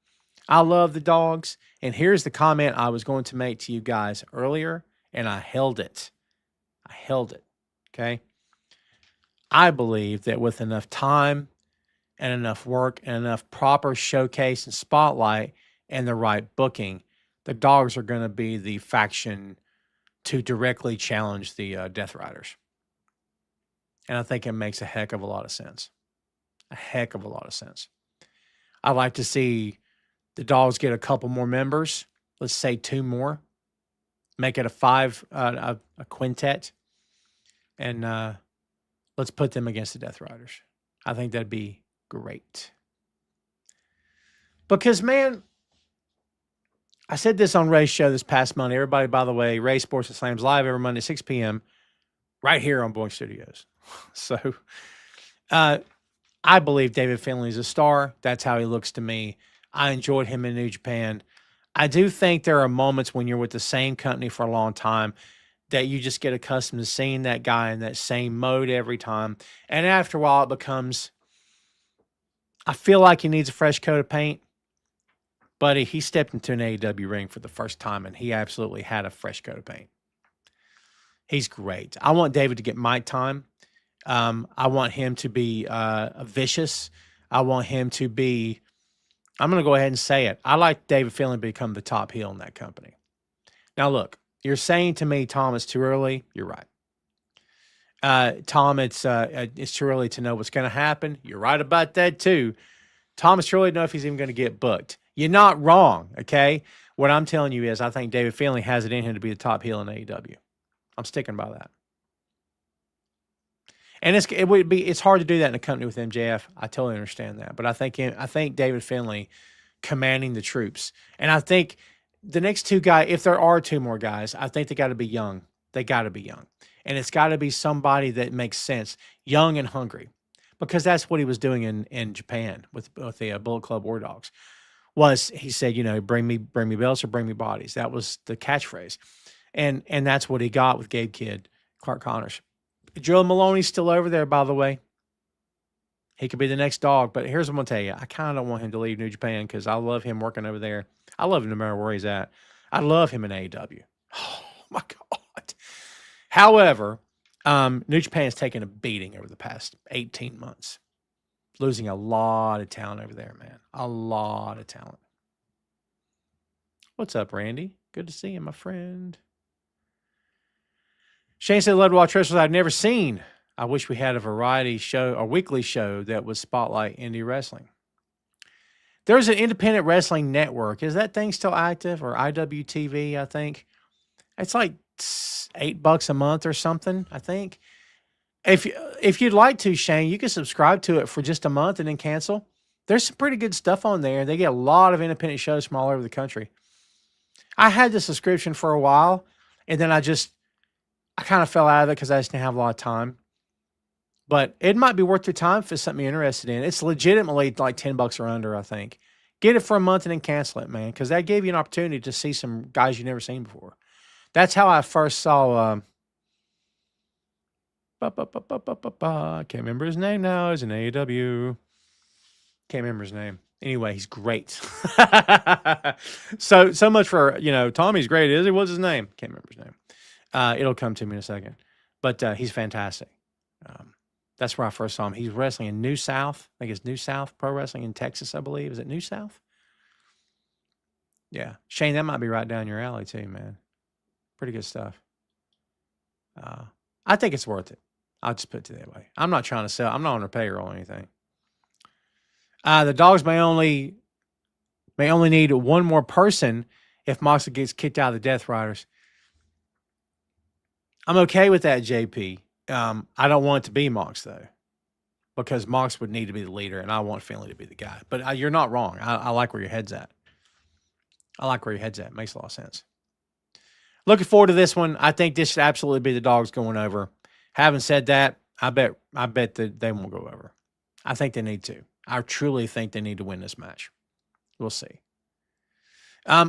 I love the Dogs. And here's the comment I was going to make to you guys earlier, and I held it. Okay? I believe that with enough time and enough work and enough proper showcase and spotlight and the right booking, the Dogs are going to be the faction to directly challenge the Death Riders. And I think it makes a heck of a lot of sense. A heck of a lot of sense. I'd like to see the Dogs get a couple more members. Let's say 2 more. Make it a quintet. And let's put them against the Death Riders. I think that'd be great. Because, man, I said this on Ray's show this past Monday. Everybody, by the way, Ray Sports and Slams live every Monday, 6 p.m. right here on Boink Studios. So I believe David Finlay is a star. That's how he looks to me. I enjoyed him in New Japan. I do think there are moments when you're with the same company for a long time that you just get accustomed to seeing that guy in that same mode every time. And after a while, it becomes, I feel like he needs a fresh coat of paint. But he stepped into an AEW ring for the first time, and he absolutely had a fresh coat of paint. He's great. I want David to get mic time. I want him to be vicious. I want him to be, I'm going to go ahead and say it. I like David Finlay to become the top heel in that company. Now, look, you're saying to me, Tom, it's too early. You're right. Tom, it's too early to know what's going to happen. You're right about that, too. Tom, it's too early to know if he's even going to get booked. You're not wrong, okay? What I'm telling you is I think David Finlay has it in him to be the top heel in AEW. I'm sticking by that. And it's hard to do that in a company with MJF. I totally understand that. But I think David Finlay commanding the troops. And I think the next 2 guys, if there are 2 more guys, I think they got to be young. They got to be young. And it's got to be somebody that makes sense, young and hungry. Because that's what he was doing in Japan with the Bullet Club War Dogs. He said, you know, bring me belts or bring me bodies. That was the catchphrase. And that's what he got with Gabe Kidd, Clark Connors. Joe Maloney's still over there, by the way. He could be the next Dog. But here's what I'm going to tell you. I kind of don't want him to leave New Japan because I love him working over there. I love him no matter where he's at. I love him in AEW. Oh, my God. However, New Japan's taken a beating over the past 18 months. Losing a lot of talent over there, man. A lot of talent. What's up, Randy? Good to see you, my friend. Shane said, love to watch wrestlers I've never seen. I wish we had a variety show, a weekly show that would spotlight indie wrestling. There's an independent wrestling network. Is that thing still active? Or IWTV, I think. It's like $8 a month or something, I think. If you'd like to, Shane, you can subscribe to it for just a month and then cancel. There's some pretty good stuff on there. They get a lot of independent shows from all over the country. I had the subscription for a while, and then I kind of fell out of it because I just didn't have a lot of time. But it might be worth your time if it's something you're interested in. It's legitimately like $10 or under, I think. Get it for a month and then cancel it, man, because that gave you an opportunity to see some guys you've never seen before. That's how I first saw. I can't remember his name now. He's in AEW. Can't remember his name. Anyway, he's great. So much for, Tommy's great, is he? What's his name? Can't remember his name. It'll come to me in a second. But he's fantastic. That's where I first saw him. He's wrestling in New South. I think it's New South Pro Wrestling in Texas, I believe. Is it New South? Yeah. Shane, that might be right down your alley too, man. Pretty good stuff. I think it's worth it. I'll just put it that way. I'm not trying to sell. I'm not on a payroll or anything. The dogs may only need one more person if Moxley gets kicked out of the Death Riders. I'm okay with that, JP. I don't want it to be Mox, though, because Mox would need to be the leader, and I want Finley to be the guy. But you're not wrong. I like where your head's at. Makes a lot of sense. Looking forward to this one. I think this should absolutely be the dogs going over. Having said that, I bet that they won't go over. I think they need to. I truly think they need to win this match. We'll see.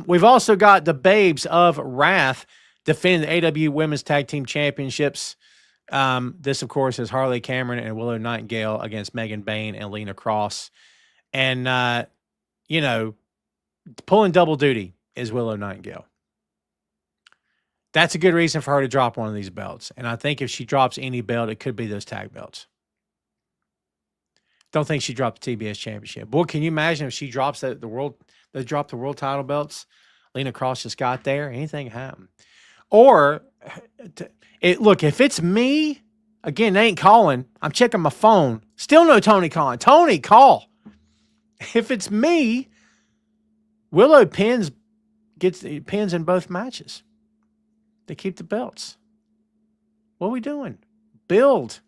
We've also got the Babes of Wrath defending the AEW Women's Tag Team Championships. This, of course, is Harley Cameron and Willow Nightingale against Megan Bain and Lena Cross. And, pulling double duty is Willow Nightingale. That's a good reason for her to drop one of these belts. And I think if she drops any belt, it could be those tag belts. Don't think she dropped the TBS Championship. Boy, can you imagine if she drops the world title belts? Lena Cross just got there. Anything can happen. Or, look, if it's me, again, they ain't calling. I'm checking my phone. Still no Tony calling. Tony, call. If it's me, Willow gets pins in both matches. They keep the belts. What are we doing? Build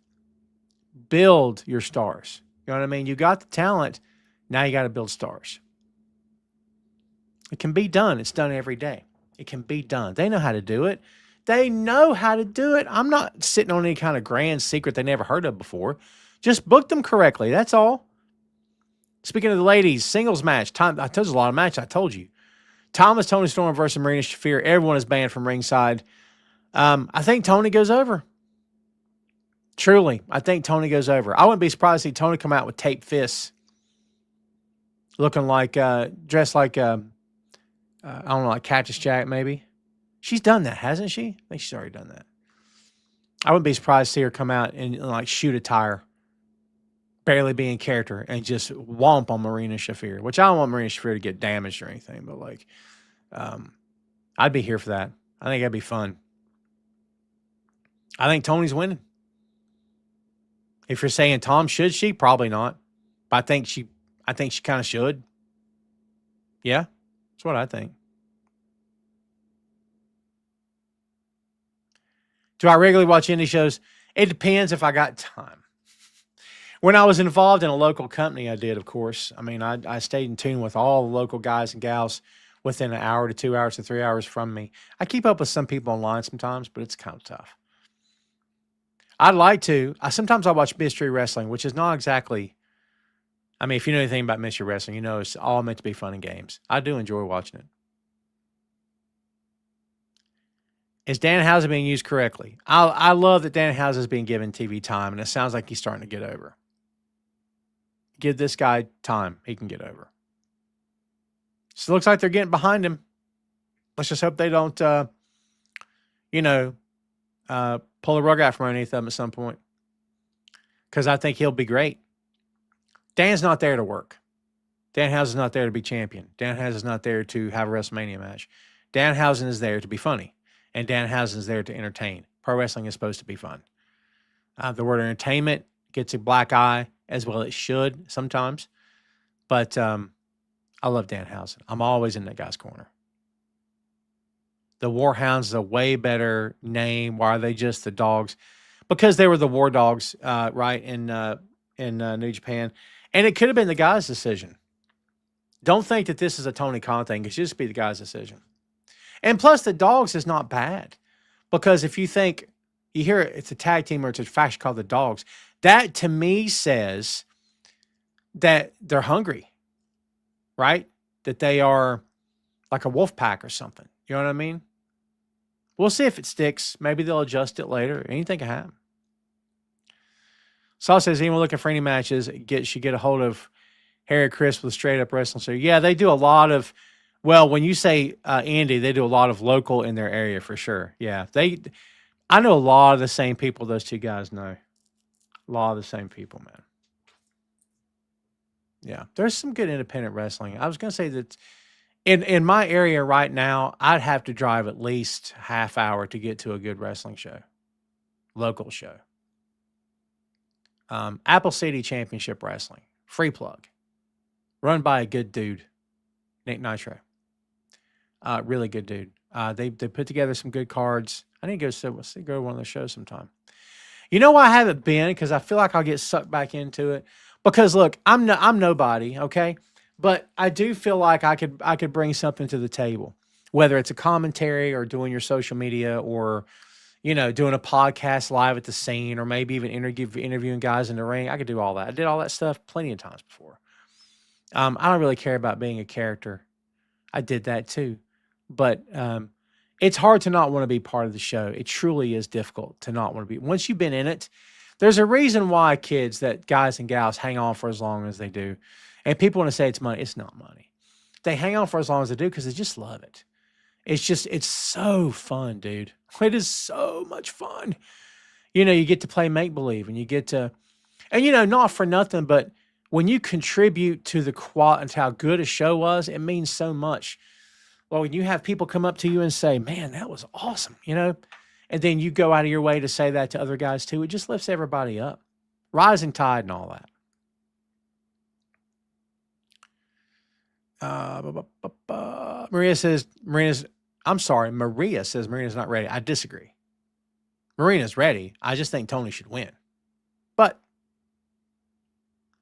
your stars. You know what I mean? You got the talent. Now you got to build stars. It can be done. It's done every day. It can be done. They know how to do it. I'm not sitting on any kind of grand secret they never heard of before. Just book them correctly. That's all. Speaking of the ladies, singles match. I told you a lot of matches. I told you. Toni Storm versus Marina Shafir. Everyone is banned from ringside. I think Toni goes over. Truly, I think Toni goes over. I wouldn't be surprised to see Toni come out with taped fists. Looking like, dressed like, I don't know, like Cactus Jack maybe. She's done that, hasn't she? I think she's already done that. I wouldn't be surprised to see her come out and like shoot a tire. Barely be in character and just womp on Marina Shafir, which I don't want Marina Shafir to get damaged or anything, but like, I'd be here for that. I think that'd be fun. I think Toni's winning. If you're saying Tom, should she? Probably not. But I think she kind of should. Yeah, that's what I think. Do I regularly watch indie shows? It depends if I got time. When I was involved in a local company, I did, of course. I mean, I stayed in tune with all the local guys and gals within an hour to 2 hours to 3 hours from me. I keep up with some people online sometimes, but it's kind of tough. I'd like to. Sometimes I watch mystery wrestling, which is not exactly, I mean, if you know anything about mystery wrestling, you know it's all meant to be fun and games. I do enjoy watching it. Is Danhausen being used correctly? I love that Danhausen is being given TV time, and it sounds like he's starting to get over. Give this guy time. He can get over. So it looks like they're getting behind him. Let's just hope they don't, pull the rug out from underneath them at some point. Because I think he'll be great. Dan's not there to work. Danhausen's not there to be champion. Danhausen's not there to have a WrestleMania match. Danhausen is there to be funny, and Danhausen is there to entertain. Pro wrestling is supposed to be fun. The word entertainment gets a black eye, as well it should sometimes. But I love Danhausen. I'm always in that guy's corner. The Warhounds is a way better name. Why are they just the dogs? Because they were the War Dogs, right, in New Japan. And it could have been the guy's decision. Don't think that this is a Tony Khan thing. It should just be the guy's decision. And plus, the Dogs is not bad. Because if you think, you hear it's a tag team or it's a faction called the Dogs, that to me says that they're hungry, right? That they are like a wolf pack or something. You know what I mean? We'll see if it sticks. Maybe they'll adjust it later. Anything can happen. Saul says, anyone looking for any matches should get a hold of Harry Chris with Straight Up Wrestling. So, yeah, they do a lot of, well, when you say Andy, they do a lot of local in their area for sure. Yeah, I know a lot of the same people those two guys know. A lot of the same people, man. Yeah, there's some good independent wrestling. I was going to say that in my area right now, I'd have to drive at least half hour to get to a good wrestling show, local show. Apple City Championship Wrestling, free plug, run by a good dude, Nick Nitro. Really good dude. They put together some good cards. I need to go to one of the shows sometime. You know why I haven't been? Because I feel like I'll get sucked back into it. Because look, I'm nobody, okay? But I do feel like I could bring something to the table, whether it's a commentary or doing your social media or, you know, doing a podcast live at the scene or maybe even interviewing guys in the ring. I could do all that. I did all that stuff plenty of times before. I don't really care about being a character. I did that too. But it's hard to not want to be part of the show. It truly is difficult to not want to be. Once you've been in it, there's a reason why guys and gals hang on for as long as they do. And people want to say it's money. It's not money. They hang on for as long as they do because they just love it. It's so fun, dude. It is so much fun. You know, you get to play make-believe and you get to, and you know, not for nothing, but when you contribute to the quality and how good a show was, it means so much. Well, when you have people come up to you and say, man, that was awesome, you know, and then you go out of your way to say that to other guys too, it just lifts everybody up. Rising tide and all that. Maria says Marina's not ready. I disagree. Marina's ready. I just think Tony should win. But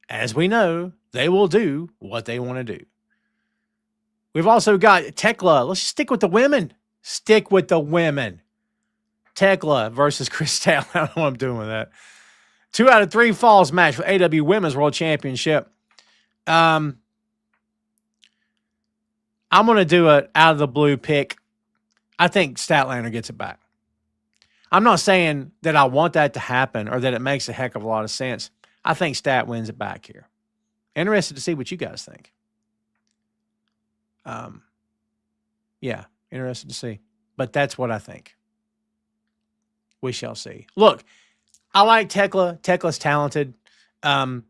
as we know, they will do what they want to do. We've also got Tekla. Let's stick with the women. Stick with the women. Tekla versus Chris Taylor. I don't know what I'm doing with that. 2 out of 3 falls match for AEW Women's World Championship. I'm going to do an out of the blue pick. I think Statlander gets it back. I'm not saying that I want that to happen or that it makes a heck of a lot of sense. I think Stat wins it back here. Interested to see what you guys think. Yeah, interested to see. But that's what I think. We shall see. Look, I like Tekla. Tekla's talented. I'm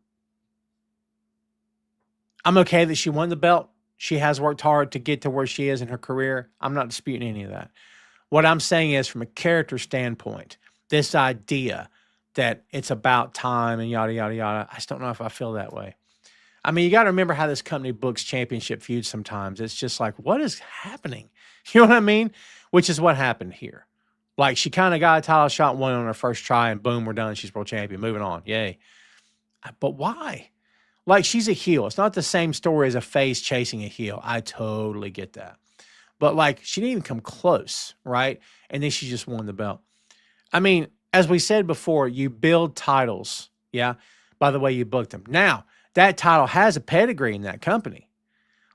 okay that she won the belt. She has worked hard to get to where she is in her career. I'm not disputing any of that. What I'm saying is, from a character standpoint, this idea that it's about time and yada, yada, yada, I just don't know if I feel that way. I mean, you got to remember how this company books championship feuds sometimes. It's just like, what is happening? You know what I mean? Which is what happened here. Like, she kind of got a title shot, won on her first try, and boom, we're done. She's world champion. Moving on. Yay. But why? Like, she's a heel. It's not the same story as a face chasing a heel. I totally get that. But, like, she didn't even come close, right? And then she just won the belt. I mean, as we said before, you build titles, yeah, by the way you booked them. Now, that title has a pedigree in that company.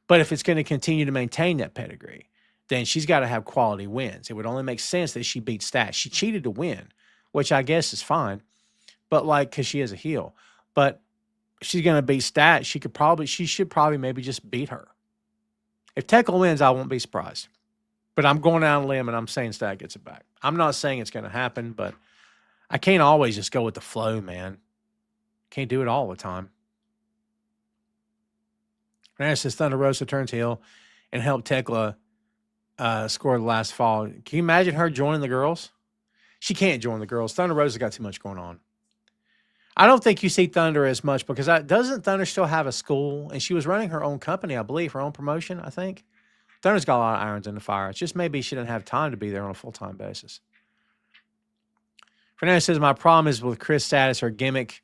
But if it's going to continue to maintain that pedigree, then she's got to have quality wins. It would only make sense that she beat Stat. She cheated to win, which I guess is fine. But, like, because she is a heel. But if she's going to beat Stat, she should probably maybe just beat her. If Tekla wins, I won't be surprised. But I'm going out on a limb and I'm saying Stat gets it back. I'm not saying it's going to happen, but I can't always just go with the flow, man. Can't do it all the time. Fernandez says Thunder Rosa turns heel and helped Tekla score the last fall. Can you imagine her joining the girls? She can't join the girls. Thunder Rosa's got too much going on. I don't think you see Thunder as much because doesn't Thunder still have a school? And she was running her own company, I believe, her own promotion, I think. Thunder's got a lot of irons in the fire. It's just maybe she didn't have time to be there on a full-time basis. Fernandez says, my problem is with Chris' status or gimmick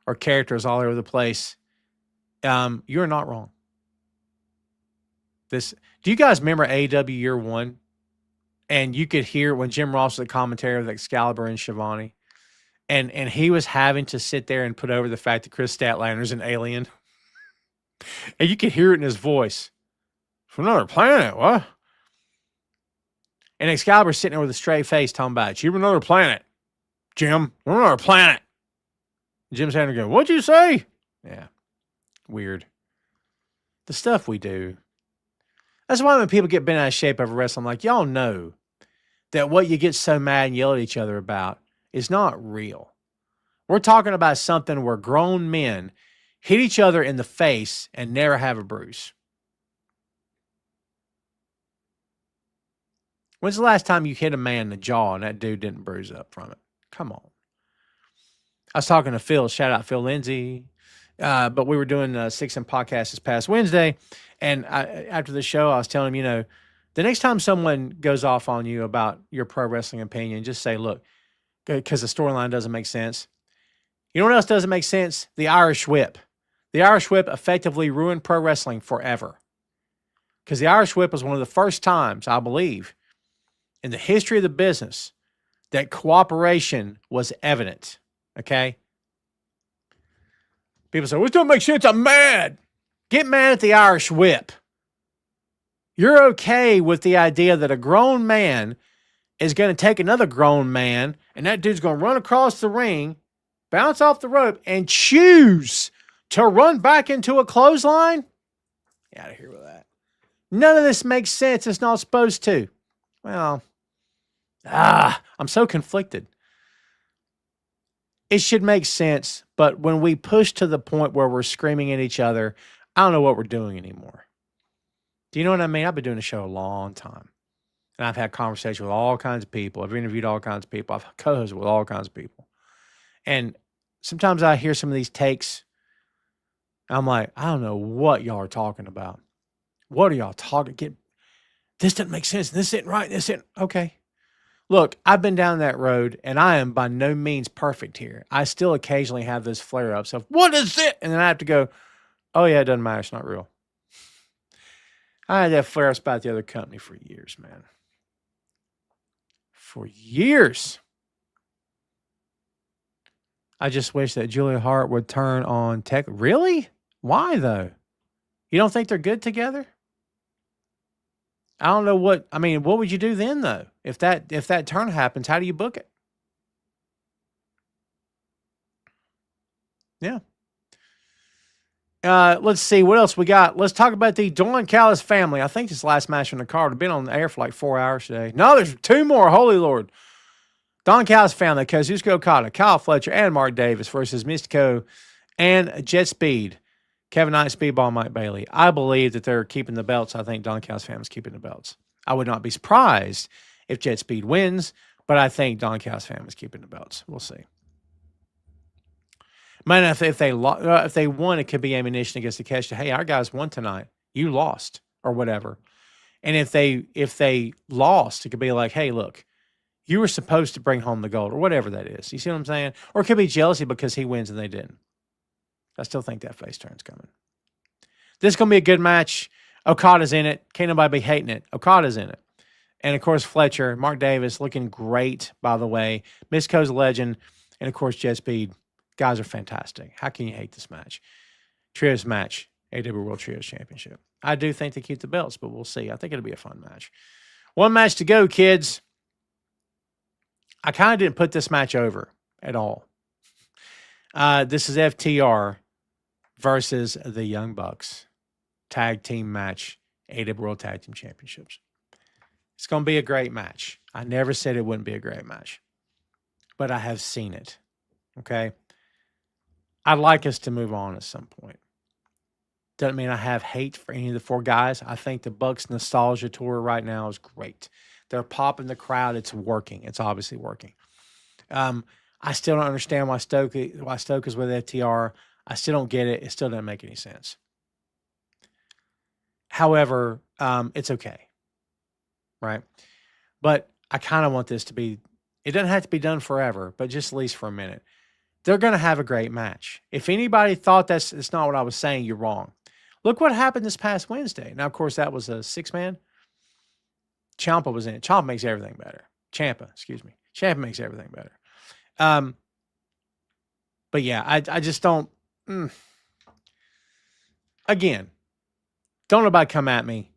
or characters all over the place. You're not wrong. Do you guys remember AEW Year One? And you could hear when Jim Ross was the commentary with Excalibur and Shivani. And he was having to sit there and put over the fact that Chris Statlander's an alien. And you could hear it in his voice. From another planet, what? And Excalibur's sitting there with a straight face talking about, you're from another planet. Jim, we're on another planet. And Jim's having to go, what'd you say? Yeah. Weird. The stuff we do. That's why when people get bent out of shape over wrestling, I'm like, y'all know that what you get so mad and yell at each other about is not real. We're talking about something where grown men hit each other in the face and never have a bruise. When's the last time you hit a man in the jaw and that dude didn't bruise up from it? Come on. I was talking to Phil, shout out Phil Lindsay, but we were doing 6 and podcast this past Wednesday. And after the show, I was telling him, the next time someone goes off on you about your pro wrestling opinion, just say, look, because the storyline doesn't make sense. You know what else doesn't make sense? The Irish Whip. The Irish Whip effectively ruined pro wrestling forever. Because the Irish Whip was one of the first times, I believe, in the history of the business that cooperation was evident. Okay? People say, well, this doesn't make sense. I'm mad. Get mad at the Irish Whip. You're okay with the idea that a grown man is going to take another grown man and that dude's going to run across the ring, bounce off the rope, and choose to run back into a clothesline? Get out of here with that. None of this makes sense. It's not supposed to. Well, I'm so conflicted. It should make sense, but when we push to the point where we're screaming at each other, I don't know what we're doing anymore. Do you know what I mean? I've been doing the show a long time. And I've had conversations with all kinds of people. I've interviewed all kinds of people. I've co-hosted with all kinds of people. And sometimes I hear some of these takes. I'm like, I don't know what y'all are talking about. What are y'all talking? This doesn't make sense. This isn't right. This isn't. Okay. Look, I've been down that road, and I am by no means perfect here. I still occasionally have those flare-ups of, what is it? And then I have to go, oh, yeah, it doesn't matter. It's not real. I had that flare-ups about the other company for years, man. For years. I just wish that Julia Hart would turn on Tech. Really? Why, though? You don't think they're good together? I don't know what would you do then, though? If that turn happens, how do you book it? Yeah. Let's see what else we got. Let's talk about the Dawn Callis family. I think this last match on the card have been on the air for like 4 hours today. No, there's 2 more. Holy Lord. Dawn Callis family, Kazuchika Okada, Kyle Fletcher, and Mark Davis versus Mystico and Jet Speed. Kevin Knight, Speedball, Mike Bailey. I believe that they're keeping the belts. I think Don Callis family's keeping the belts. I would not be surprised if Jet Speed wins, but I think Don Callis family's keeping the belts. We'll see. Man, if they won, it could be ammunition against Takeshita. Hey, our guys won tonight. You lost, or whatever. And if they lost, it could be like, hey, look, you were supposed to bring home the gold, or whatever that is. You see what I'm saying? Or it could be jealousy because he wins and they didn't. I still think that face turn's coming. This is going to be a good match. Okada's in it. Can't nobody be hating it. Okada's in it. And, of course, Fletcher, Mark Davis, looking great, by the way. Mystico's a legend. And, of course, Jet Speed. Guys are fantastic. How can you hate this match? Trios match. AEW World Trios Championship. I do think they keep the belts, but we'll see. I think it'll be a fun match. One match to go, kids. I kind of didn't put this match over at all. This is FTR versus the Young Bucks tag team match, AEW World Tag Team Championships. It's going to be a great match. I never said it wouldn't be a great match, but I have seen it. Okay. I'd like us to move on at some point. Doesn't mean I have hate for any of the 4 guys. I think the Bucks nostalgia tour right now is great. They're popping the crowd. It's working. It's obviously working. I still don't understand why Stoke is with FTR. I still don't get it. It still doesn't make any sense. However, it's okay, right? But I kind of want this to be, it doesn't have to be done forever, but just at least for a minute. They're going to have a great match. If anybody thought it's not what I was saying, you're wrong. Look what happened this past Wednesday. Now, of course, that was a 6-man. Ciampa was in it. Ciampa makes everything better. Ciampa makes everything better. But yeah, I just don't. Again, don't nobody come at me.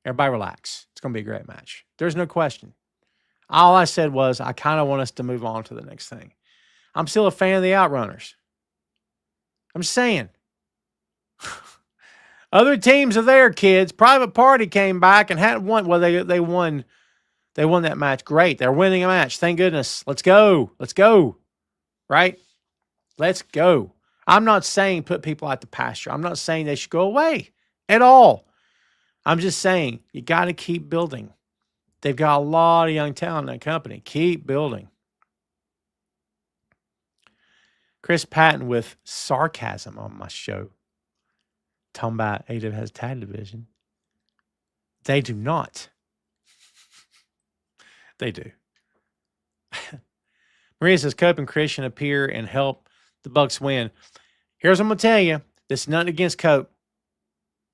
Everybody relax. It's going to be a great match. There's no question. All I said was I kind of want us to move on to the next thing. I'm still a fan of the Outrunners. I'm just saying. Other teams are there, kids. Private Party came back and hadn't won. Well, they won. They won that match. Great. They're winning a match. Thank goodness. Let's go. Let's go. Right? Let's go. I'm not saying put people out the pasture. I'm not saying they should go away at all. I'm just saying you got to keep building. They've got a lot of young talent in that company. Keep building. Chris Patton with sarcasm on my show. Talking about AEW has tag division. They do not. They do. Maria says Cope and Christian appear and help the Bucks win. Here's what I'm going to tell you. This is nothing against Cope.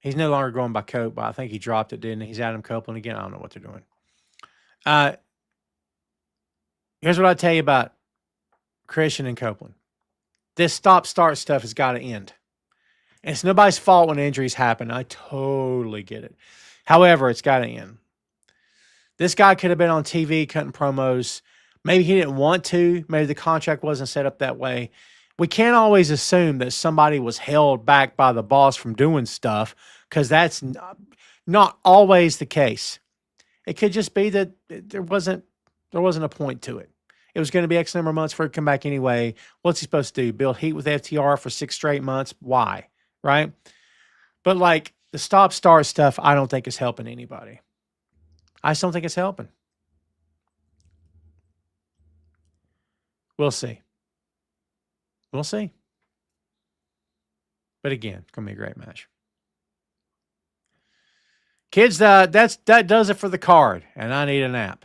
He's no longer going by Cope, but I think he dropped it, didn't he? He's Adam Copeland again. I don't know what they're doing. Here's what I tell you about Christian and Copeland. This stop-start stuff has got to end. And it's nobody's fault when injuries happen. I totally get it. However, it's got to end. This guy could have been on TV cutting promos. Maybe he didn't want to. Maybe the contract wasn't set up that way. We can't always assume that somebody was held back by the boss from doing stuff because that's not always the case. It could just be that there wasn't a point to it. It was going to be X number of months for it to come back anyway. What's he supposed to do? Build heat with FTR for 6 straight months? Why? Right? But like the stop-start stuff, I don't think is helping anybody. I just don't think it's helping. We'll see. We'll see. But again, it's going to be a great match. Kids, that does it for the card, and I need a nap.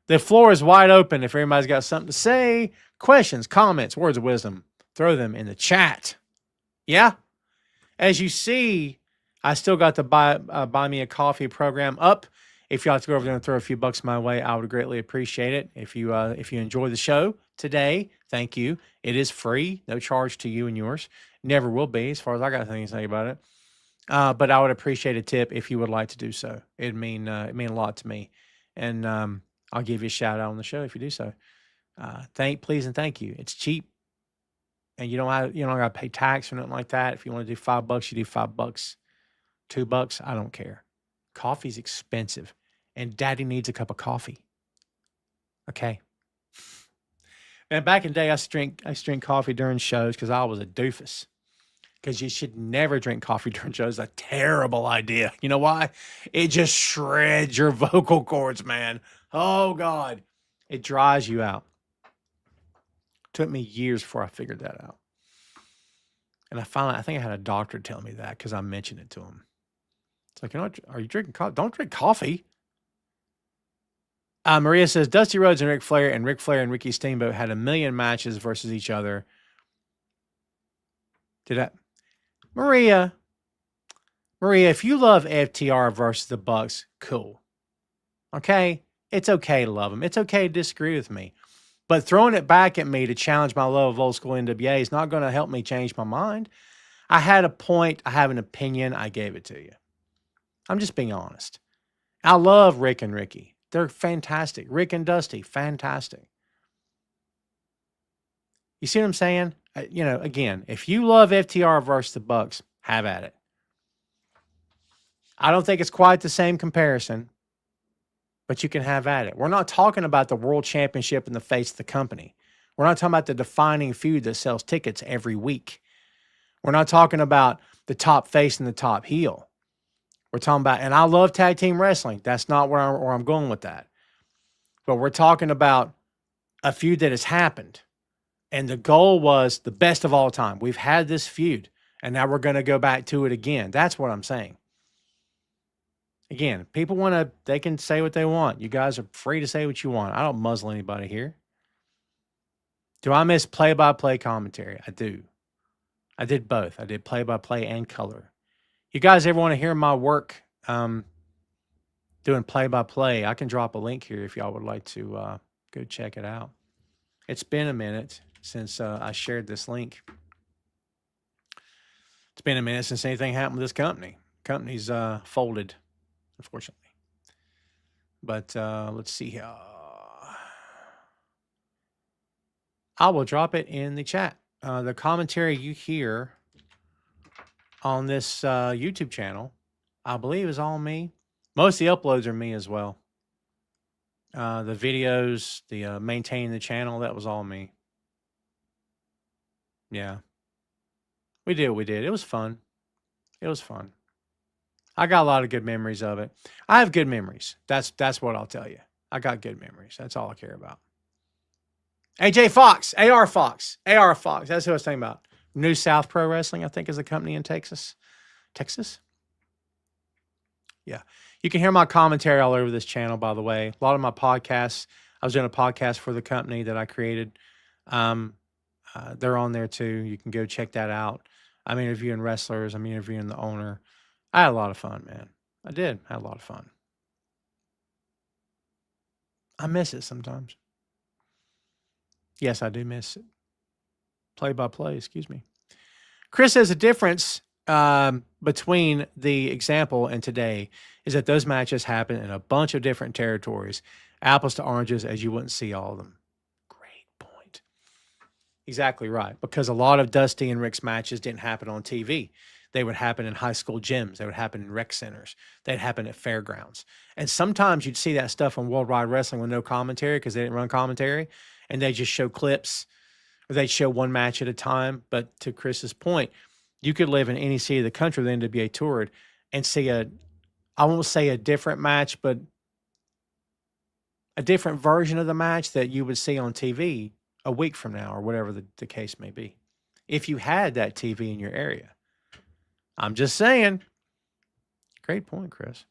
The floor is wide open if everybody's got something to say, questions, comments, words of wisdom. Throw them in the chat. Yeah? As you see, I still got the buy me a coffee program up. If y'all have to go over there and throw a few bucks my way, I would greatly appreciate it. If you enjoy the show today, thank you. It is free, no charge to you and yours. Never will be, as far as I got things to say about it. But I would appreciate a tip if you would like to do so. It'd mean a lot to me, and I'll give you a shout out on the show if you do so. Please and thank you. It's cheap, and you don't got to pay tax or nothing like that. If you want to do $5, you do $5. $2, I don't care. Coffee's expensive, and Daddy needs a cup of coffee. Okay. And back in the day, I used to drink coffee during shows because I was a doofus. Because you should never drink coffee during shows. It's a terrible idea. You know why? It just shreds your vocal cords, man. Oh, God. It dries you out. Took me years before I figured that out. And I think I had a doctor tell me that because I mentioned it to him. It's like, are you drinking coffee? Don't drink coffee. Maria says, Dusty Rhodes and Ric Flair and Ricky Steamboat had 1 million matches versus each other. Maria, if you love FTR versus the Bucks, cool. Okay? It's okay to love them. It's okay to disagree with me. But throwing it back at me to challenge my love of old school NWA is not going to help me change my mind. I had a point. I have an opinion. I gave it to you. I'm just being honest. I love Rick and Ricky. They're fantastic. Rick and Dusty, fantastic. You see what I'm saying? Again, if you love FTR versus the Bucks, have at it. I don't think it's quite the same comparison, but you can have at it. We're not talking about the world championship in the face of the company. We're not talking about the defining feud that sells tickets every week. We're not talking about the top face and the top heel. We're talking about, and I love tag team wrestling. That's not where I'm going with that. But we're talking about a feud that has happened. And the goal was the best of all time. We've had this feud, and now we're going to go back to it again. That's what I'm saying. Again, people want to, they can say what they want. You guys are free to say what you want. I don't muzzle anybody here. Do I miss play-by-play commentary? I do. I did both. I did play-by-play and color. You guys ever want to hear my work doing play-by-play? I can drop a link here if y'all would like to go check it out. It's been a minute since I shared this link. It's been a minute since anything happened with this company. Company's folded, unfortunately. But let's see here. I will drop it in the chat. The commentary you hear on this YouTube channel, I believe, is all me. Most of the uploads are me as well. The videos, the maintaining the channel, that was all me. Yeah. We did what we did. It was fun. It was fun. I got a lot of good memories of it. I have good memories. That's what I'll tell you. I got good memories. That's all I care about. AJ Fox, AR Fox, AR Fox. That's who I was talking about. New South Pro Wrestling, I think, is a company in Texas. Texas? Yeah. You can hear my commentary all over this channel, by the way. A lot of my podcasts, I was doing a podcast for the company that I created. They're on there too. You can go check that out. I'm interviewing wrestlers. I'm interviewing the owner. I had a lot of fun, man. I did. I had a lot of fun. I miss it sometimes. Yes, I do miss it. Play-by-play, excuse me. Chris says the difference between the example and today is that those matches happen in a bunch of different territories, apples to oranges, as you wouldn't see all of them. Great point. Exactly right, because a lot of Dusty and Rick's matches didn't happen on TV. They would happen in high school gyms. They would happen in rec centers. They'd happen at fairgrounds. And sometimes you'd see that stuff on Worldwide Wrestling with no commentary because they didn't run commentary, and they just show clips, or they'd show one match at a time. But to Chris's point, you could live in any city of the country the NWA toured and see I won't say a different match, but a different version of the match that you would see on TV a week from now or whatever the case may be. If you had that TV in your area. I'm just saying. Great point, Chris.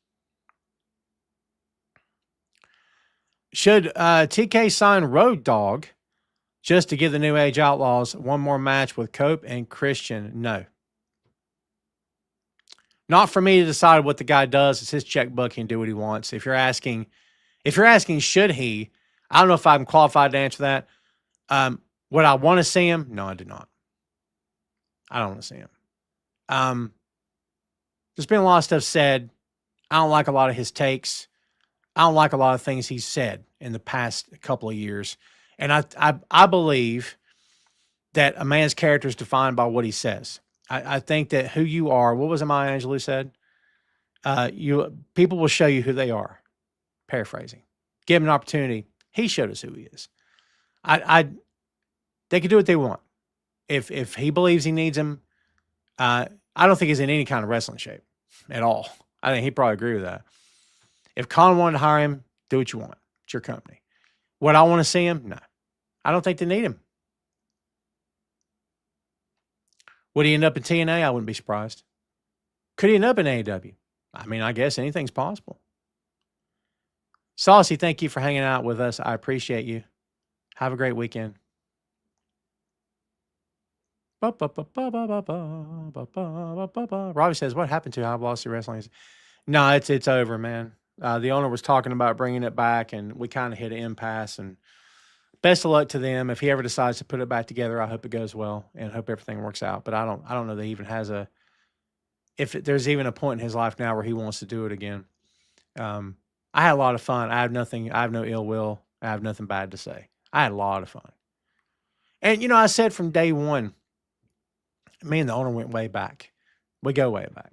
Should TK sign Road Dogg just to give the New Age Outlaws one more match with Cope and Christian? No. Not for me to decide what the guy does. It's his checkbook. He can do what he wants. If you're asking, should he, I don't know if I'm qualified to answer that. Would I want to see him? No, I do not. I don't want to see him. There's been a lot of stuff said. I don't like a lot of his takes. I don't like a lot of things he's said in the past couple of years. And I believe that a man's character is defined by what he says. I think that who you are, what was it Maya Angelou said? People will show you who they are. Paraphrasing. Give him an opportunity. He showed us who he is. They can do what they want. If he believes he needs him, I don't think he's in any kind of wrestling shape at all. I think he'd probably agree with that. If Colin wanted to hire him, do what you want. It's your company. Would I want to see him? No. I don't think they need him. Would he end up in TNA? I wouldn't be surprised. Could he end up in AEW? I mean, I guess anything's possible. Saucy, thank you for hanging out with us. I appreciate you. Have a great weekend. Robbie says, what happened to High Velocity Wrestling? No, it's over, man. The owner was talking about bringing it back, and we kind of hit an impasse. And best of luck to them. If he ever decides to put it back together, I hope it goes well and hope everything works out. But I don't know that he even has if there's even a point in his life now where he wants to do it again. I had a lot of fun. I have no ill will. I have nothing bad to say. I had a lot of fun. And, I said from day one, me and the owner went way back. We go way back.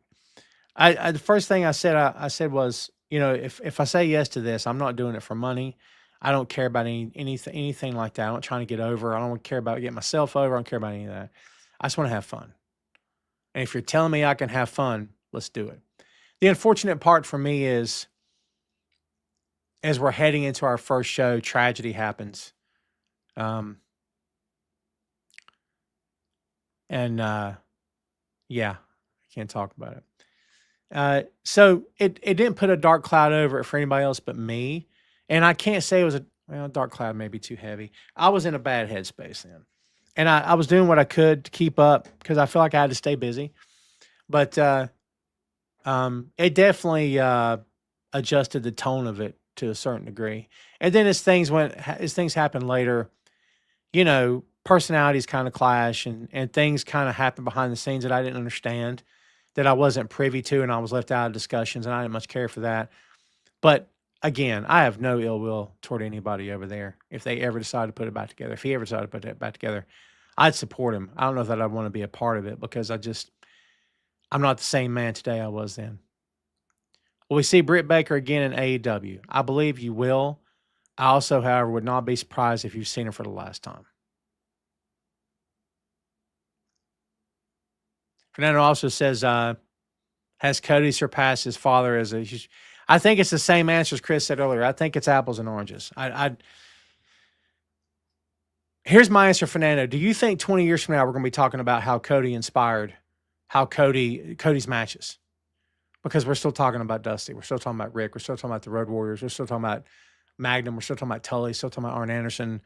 The first thing I said was, if I say yes to this, I'm not doing it for money. I don't care about anything like that. I'm not trying to get over. I don't care about getting myself over. I don't care about any of that. I just want to have fun. And if you're telling me I can have fun, let's do it. The unfortunate part for me is, as we're heading into our first show, tragedy happens. Yeah, I can't talk about it. So it didn't put a dark cloud over it for anybody else but me. And I can't say it was a dark cloud, may be too heavy. I was in a bad headspace then. And I was doing what I could to keep up because I feel like I had to stay busy. But it definitely adjusted the tone of it to a certain degree. And then as things happened later, personalities kind of clash and things kind of happen behind the scenes that I didn't understand, that I wasn't privy to, and I was left out of discussions, and I didn't much care for that. But again, I have no ill will toward anybody over there. If they ever decide to put it back together, if he ever decided to put it back together, I'd support him. I don't know that I'd want to be a part of it because I'm not the same man today I was then. Will we see Britt Baker again in AEW? I believe you will. I also, however, would not be surprised if you've seen her for the last time. Fernando also says, has Cody surpassed his father as a... I think it's the same answer as Chris said earlier. I think it's apples and oranges. Here's my answer, Fernando. Do you think 20 years from now we're going to be talking about how Cody inspired Cody's matches? Because we're still talking about Dusty. We're still talking about Rick. We're still talking about the Road Warriors. We're still talking about Magnum. We're still talking about Tully. Still talking about Arn Anderson.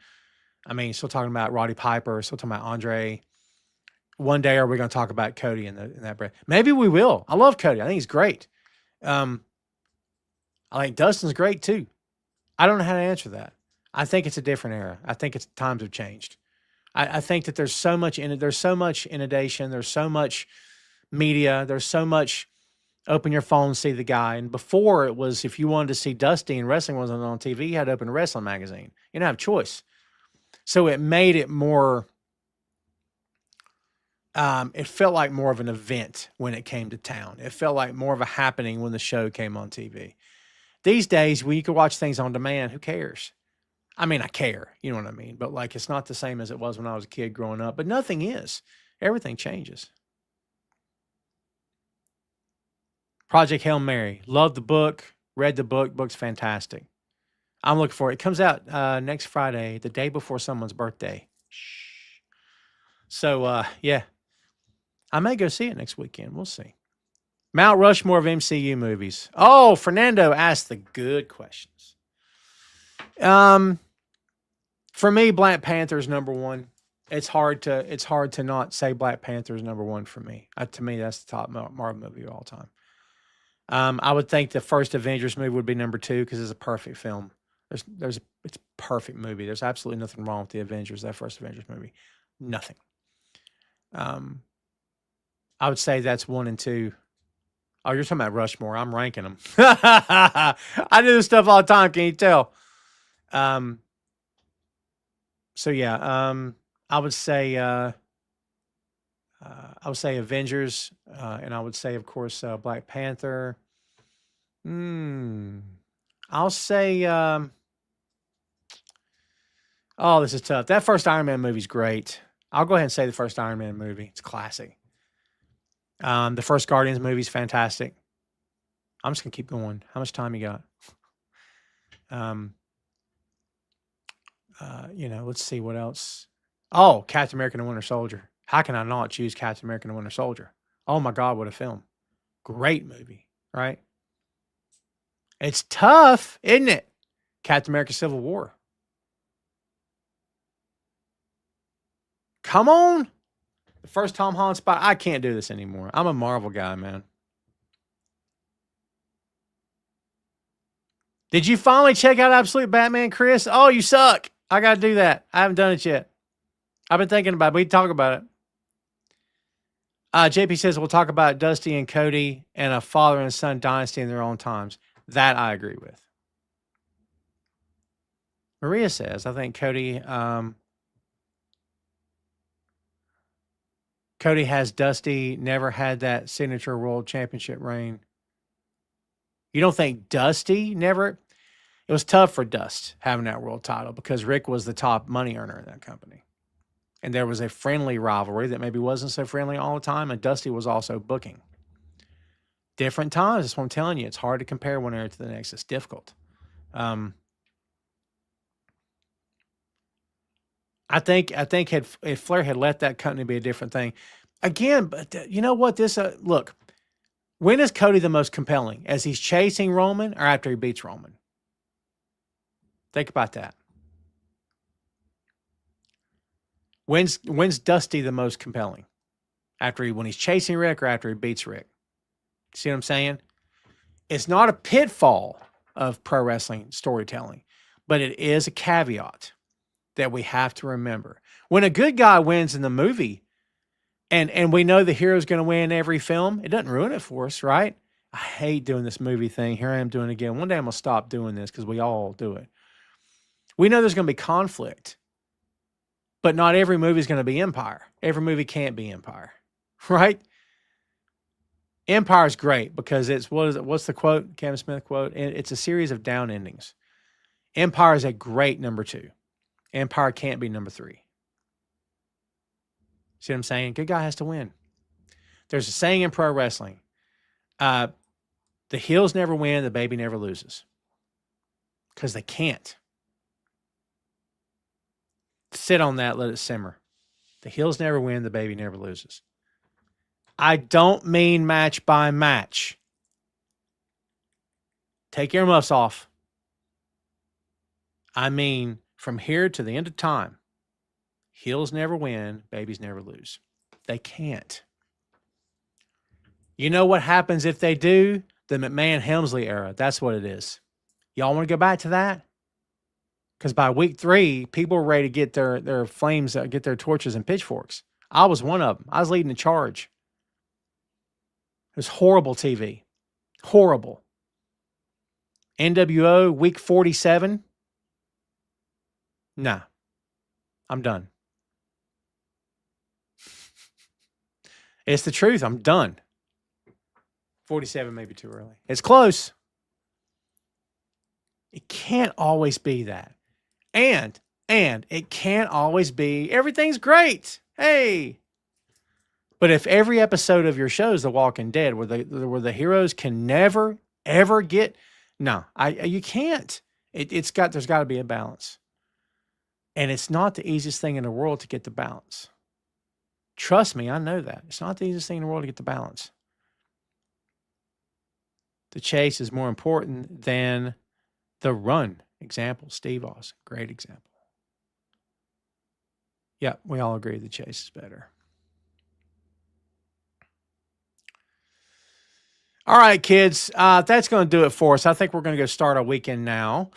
Still talking about Roddy Piper. Still talking about Andre. One day, are we going to talk about Cody in that breath? Maybe we will. I love Cody. I think he's great. I think Dustin's great too. I don't know how to answer that. I think it's a different era. I think times have changed. I think that there's so much inundation. There's so much media. There's so much open your phone, see the guy. And before it was, if you wanted to see Dusty and wrestling wasn't on TV, you had to open a wrestling magazine. You didn't have a choice. So it made it more, it felt like more of an event when it came to town. It felt like more of a happening when the show came on TV. These days, when you can watch things on demand, who cares? I care, you know what I mean? But like, it's not the same as it was when I was a kid growing up, but nothing is. Everything changes. Project Hail Mary. Love the book. Read the book. Book's fantastic. I'm looking for it. It comes out next Friday, the day before someone's birthday. Shh. So, yeah. I may go see it next weekend. We'll see. Mount Rushmore of MCU movies. Oh, Fernando asked the good questions. For me, Black Panther's number one. It's hard to not say Black Panther's number one for me. To me, that's the top Marvel movie of all time. I would think the first Avengers movie would be number two because it's a perfect film. It's a perfect movie. There's absolutely nothing wrong with the Avengers, that first Avengers movie. Nothing. I would say that's 1 and 2. Oh, you're talking about Rushmore. I'm ranking them. I do this stuff all the time. Can you tell? So yeah, I would say Avengers, and I would say, of course, Black Panther. I'll say, oh, this is tough. That first Iron Man movie is great. I'll go ahead and say the first Iron Man movie. It's classic. The first Guardians movie is fantastic. I'm just gonna keep going. How much time you got? Let's see what else. Oh, Captain America and Winter Soldier. How can I not choose Captain America and Winter Soldier? Oh my God, what a film. Great movie, right? It's tough, isn't it? Captain America Civil War. Come on. The first Tom Holland spot. I can't do this anymore. I'm a Marvel guy, man. Did you finally check out Absolute Batman, Chris? Oh, you suck. I got to do that. I haven't done it yet. I've been thinking about it. We can talk about it. JP says we'll talk about Dusty and Cody and a father and son dynasty in their own times. That I agree with. Maria says, I think Cody has Dusty never had that signature world championship reign. You don't think Dusty never? It was tough for Dust having that world title because Rick was the top money earner in that company. and there was a friendly rivalry that maybe wasn't so friendly all the time, and Dusty was also booking. Different times. That's what I'm telling you. It's hard to compare one era to the next. It's difficult. I think if Flair had let that company be a different thing, again, but you know what? Look, when is Cody the most compelling? As he's chasing Roman or after he beats Roman? Think about that. When's Dusty the most compelling? When he's chasing Rick or after he beats Rick? See what I'm saying? It's not a pitfall of pro wrestling storytelling, but it is a caveat that we have to remember. When a good guy wins in the movie, and we know the hero's going to win every film, it doesn't ruin it for us, right? I hate doing this movie thing. Here I am doing it again. One day I'm going to stop doing this because we all do it. We know there's going to be conflict, but not every movie is going to be Empire. Every movie can't be Empire, right? Empire's great because it's, what's the quote, Kevin Smith quote? It's a series of down endings. Empire is a great number 2. Empire can't be number 3. See what I'm saying? Good guy has to win. There's a saying in pro wrestling, the heels never win, the baby never loses. Because they can't. Sit on that, let it simmer. The heels never win, the baby never loses. I don't mean match by match. Take earmuffs off. I mean from here to the end of time. Heels never win, babies never lose. They can't. You know what happens if they do? The McMahon-Helmsley era. That's what it is. Y'all want to go back to that? Because by week 3, people were ready to get their flames, get their torches and pitchforks. I was one of them. I was leading the charge. It was horrible TV. Horrible. NWO, week 47. Nah. I'm done. It's the truth. I'm done. 47 may be too early. It's close. It can't always be that. And it can't always be everything's great. Hey. But if every episode of your show is The Walking Dead, where the heroes can never, ever get, no, you can't. There's got to be a balance. And it's not the easiest thing in the world to get the balance. Trust me, I know that. It's not the easiest thing in the world to get the balance. The chase is more important than the run. Example, Steve Austin, great example. Yeah, we all agree the chase is better. All right, kids, that's going to do it for us. I think we're going to go start our weekend now.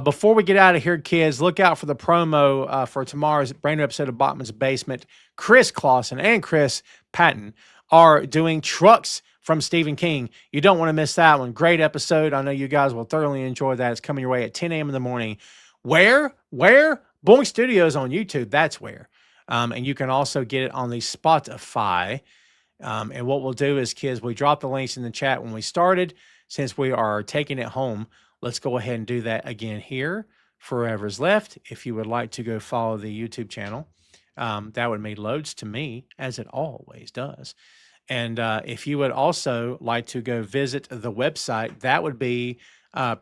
Before we get out of here, kids, look out for the promo for tomorrow's brand new episode of Bachman's Basement. Chris Clausen and Chris Patton are doing Trucks from Stephen King. You don't want to miss that one. Great episode. I know you guys will thoroughly enjoy that. It's coming your way at 10 a.m. in the morning. Where? Boink Studios on YouTube. That's where. And you can also get it on the Spotify. And what we'll do is, kids, we dropped the links in the chat when we started. Since we are taking it home, let's go ahead and do that again here. Forever's Left. If you would like to go follow the YouTube channel, that would mean loads to me, as it always does. And if you would also like to go visit the website, that would be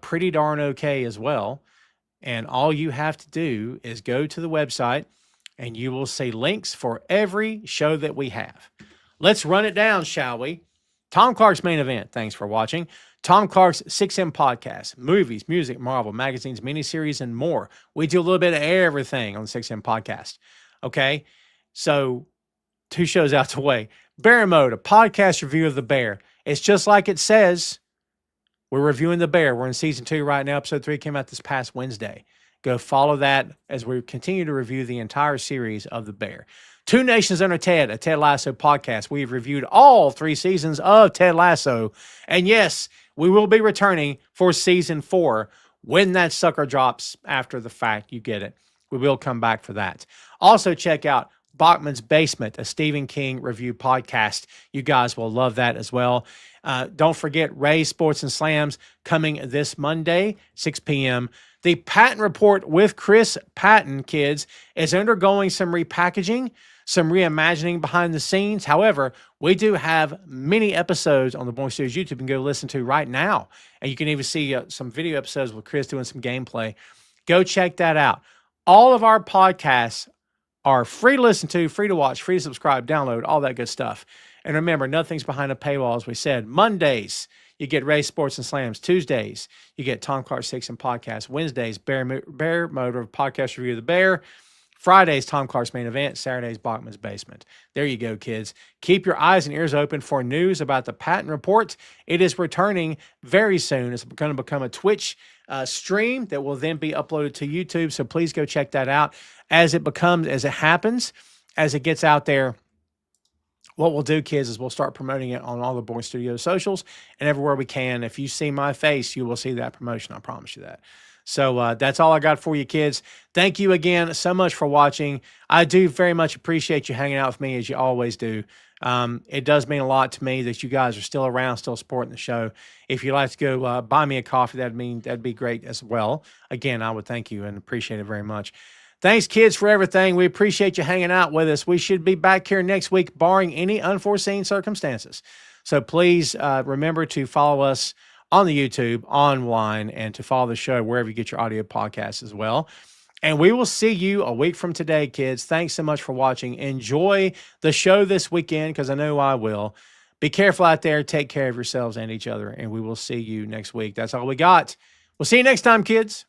pretty darn okay as well. And all you have to do is go to the website and you will see links for every show that we have. Let's run it down, shall we? Tom Clark's Main Event. Thanks for watching. Tom Clark's 6M Podcast. Movies, music, Marvel, magazines, miniseries, and more. We do a little bit of everything on the 6M Podcast. Okay? So, 2 shows out the way. Bear Mode, a podcast review of The Bear. It's just like it says. We're reviewing The Bear. We're in season 2 right now. Episode 3 came out this past Wednesday. Go follow that as we continue to review the entire series of The Bear. Two Nations Under Ted, a Ted Lasso podcast. We've reviewed all 3 seasons of Ted Lasso. And yes, we will be returning for season 4 when that sucker drops after the fact. You get it. We will come back for that. Also check out Bachman's Basement, a Stephen King review podcast. You guys will love that as well. Don't forget Ray Sports and Slams coming this Monday, 6 p.m. The Patton Report with Chris Patton, kids, is undergoing some repackaging, some reimagining behind the scenes. However, we do have many episodes on the Boink Studios YouTube you can go listen to right now. And you can even see some video episodes with Chris doing some gameplay. Go check that out. All of our podcasts are free to listen to, free to watch, free to subscribe, download, all that good stuff. And remember, nothing's behind a paywall, as we said. Mondays, you get Ray Sports and Slams. Tuesdays, you get Tom Clark 6 and Podcast. Wednesdays, Bear Motor Podcast Review of the Bear. Fridays, Tom Clark's Main Event. Saturdays, Bachman's Basement. There you go, kids. Keep your eyes and ears open for news about the Patton Report. It is returning very soon. It's going to become a Twitch stream that will then be uploaded to YouTube. So please go check that out as it happens, as it gets out there. What we'll do, kids, is we'll start promoting it on all the Boink Studios socials and everywhere we can. If you see my face, you will see that promotion. I promise you that. So that's all I got for you, kids. Thank you again so much for watching. I do very much appreciate you hanging out with me, as you always do. It does mean a lot to me that you guys are still around, still supporting the show. If you'd like to go buy me a coffee, that'd be great as well. Again, I would thank you and appreciate it very much. Thanks, kids, for everything. We appreciate you hanging out with us. We should be back here next week, barring any unforeseen circumstances. So please remember to follow us on the YouTube, online, and to follow the show wherever you get your audio podcasts as well. And we will see you a week from today, kids. Thanks so much for watching. Enjoy the show this weekend, because I know I will. Be careful out there. Take care of yourselves and each other. And we will see you next week. That's all we got. We'll see you next time, kids.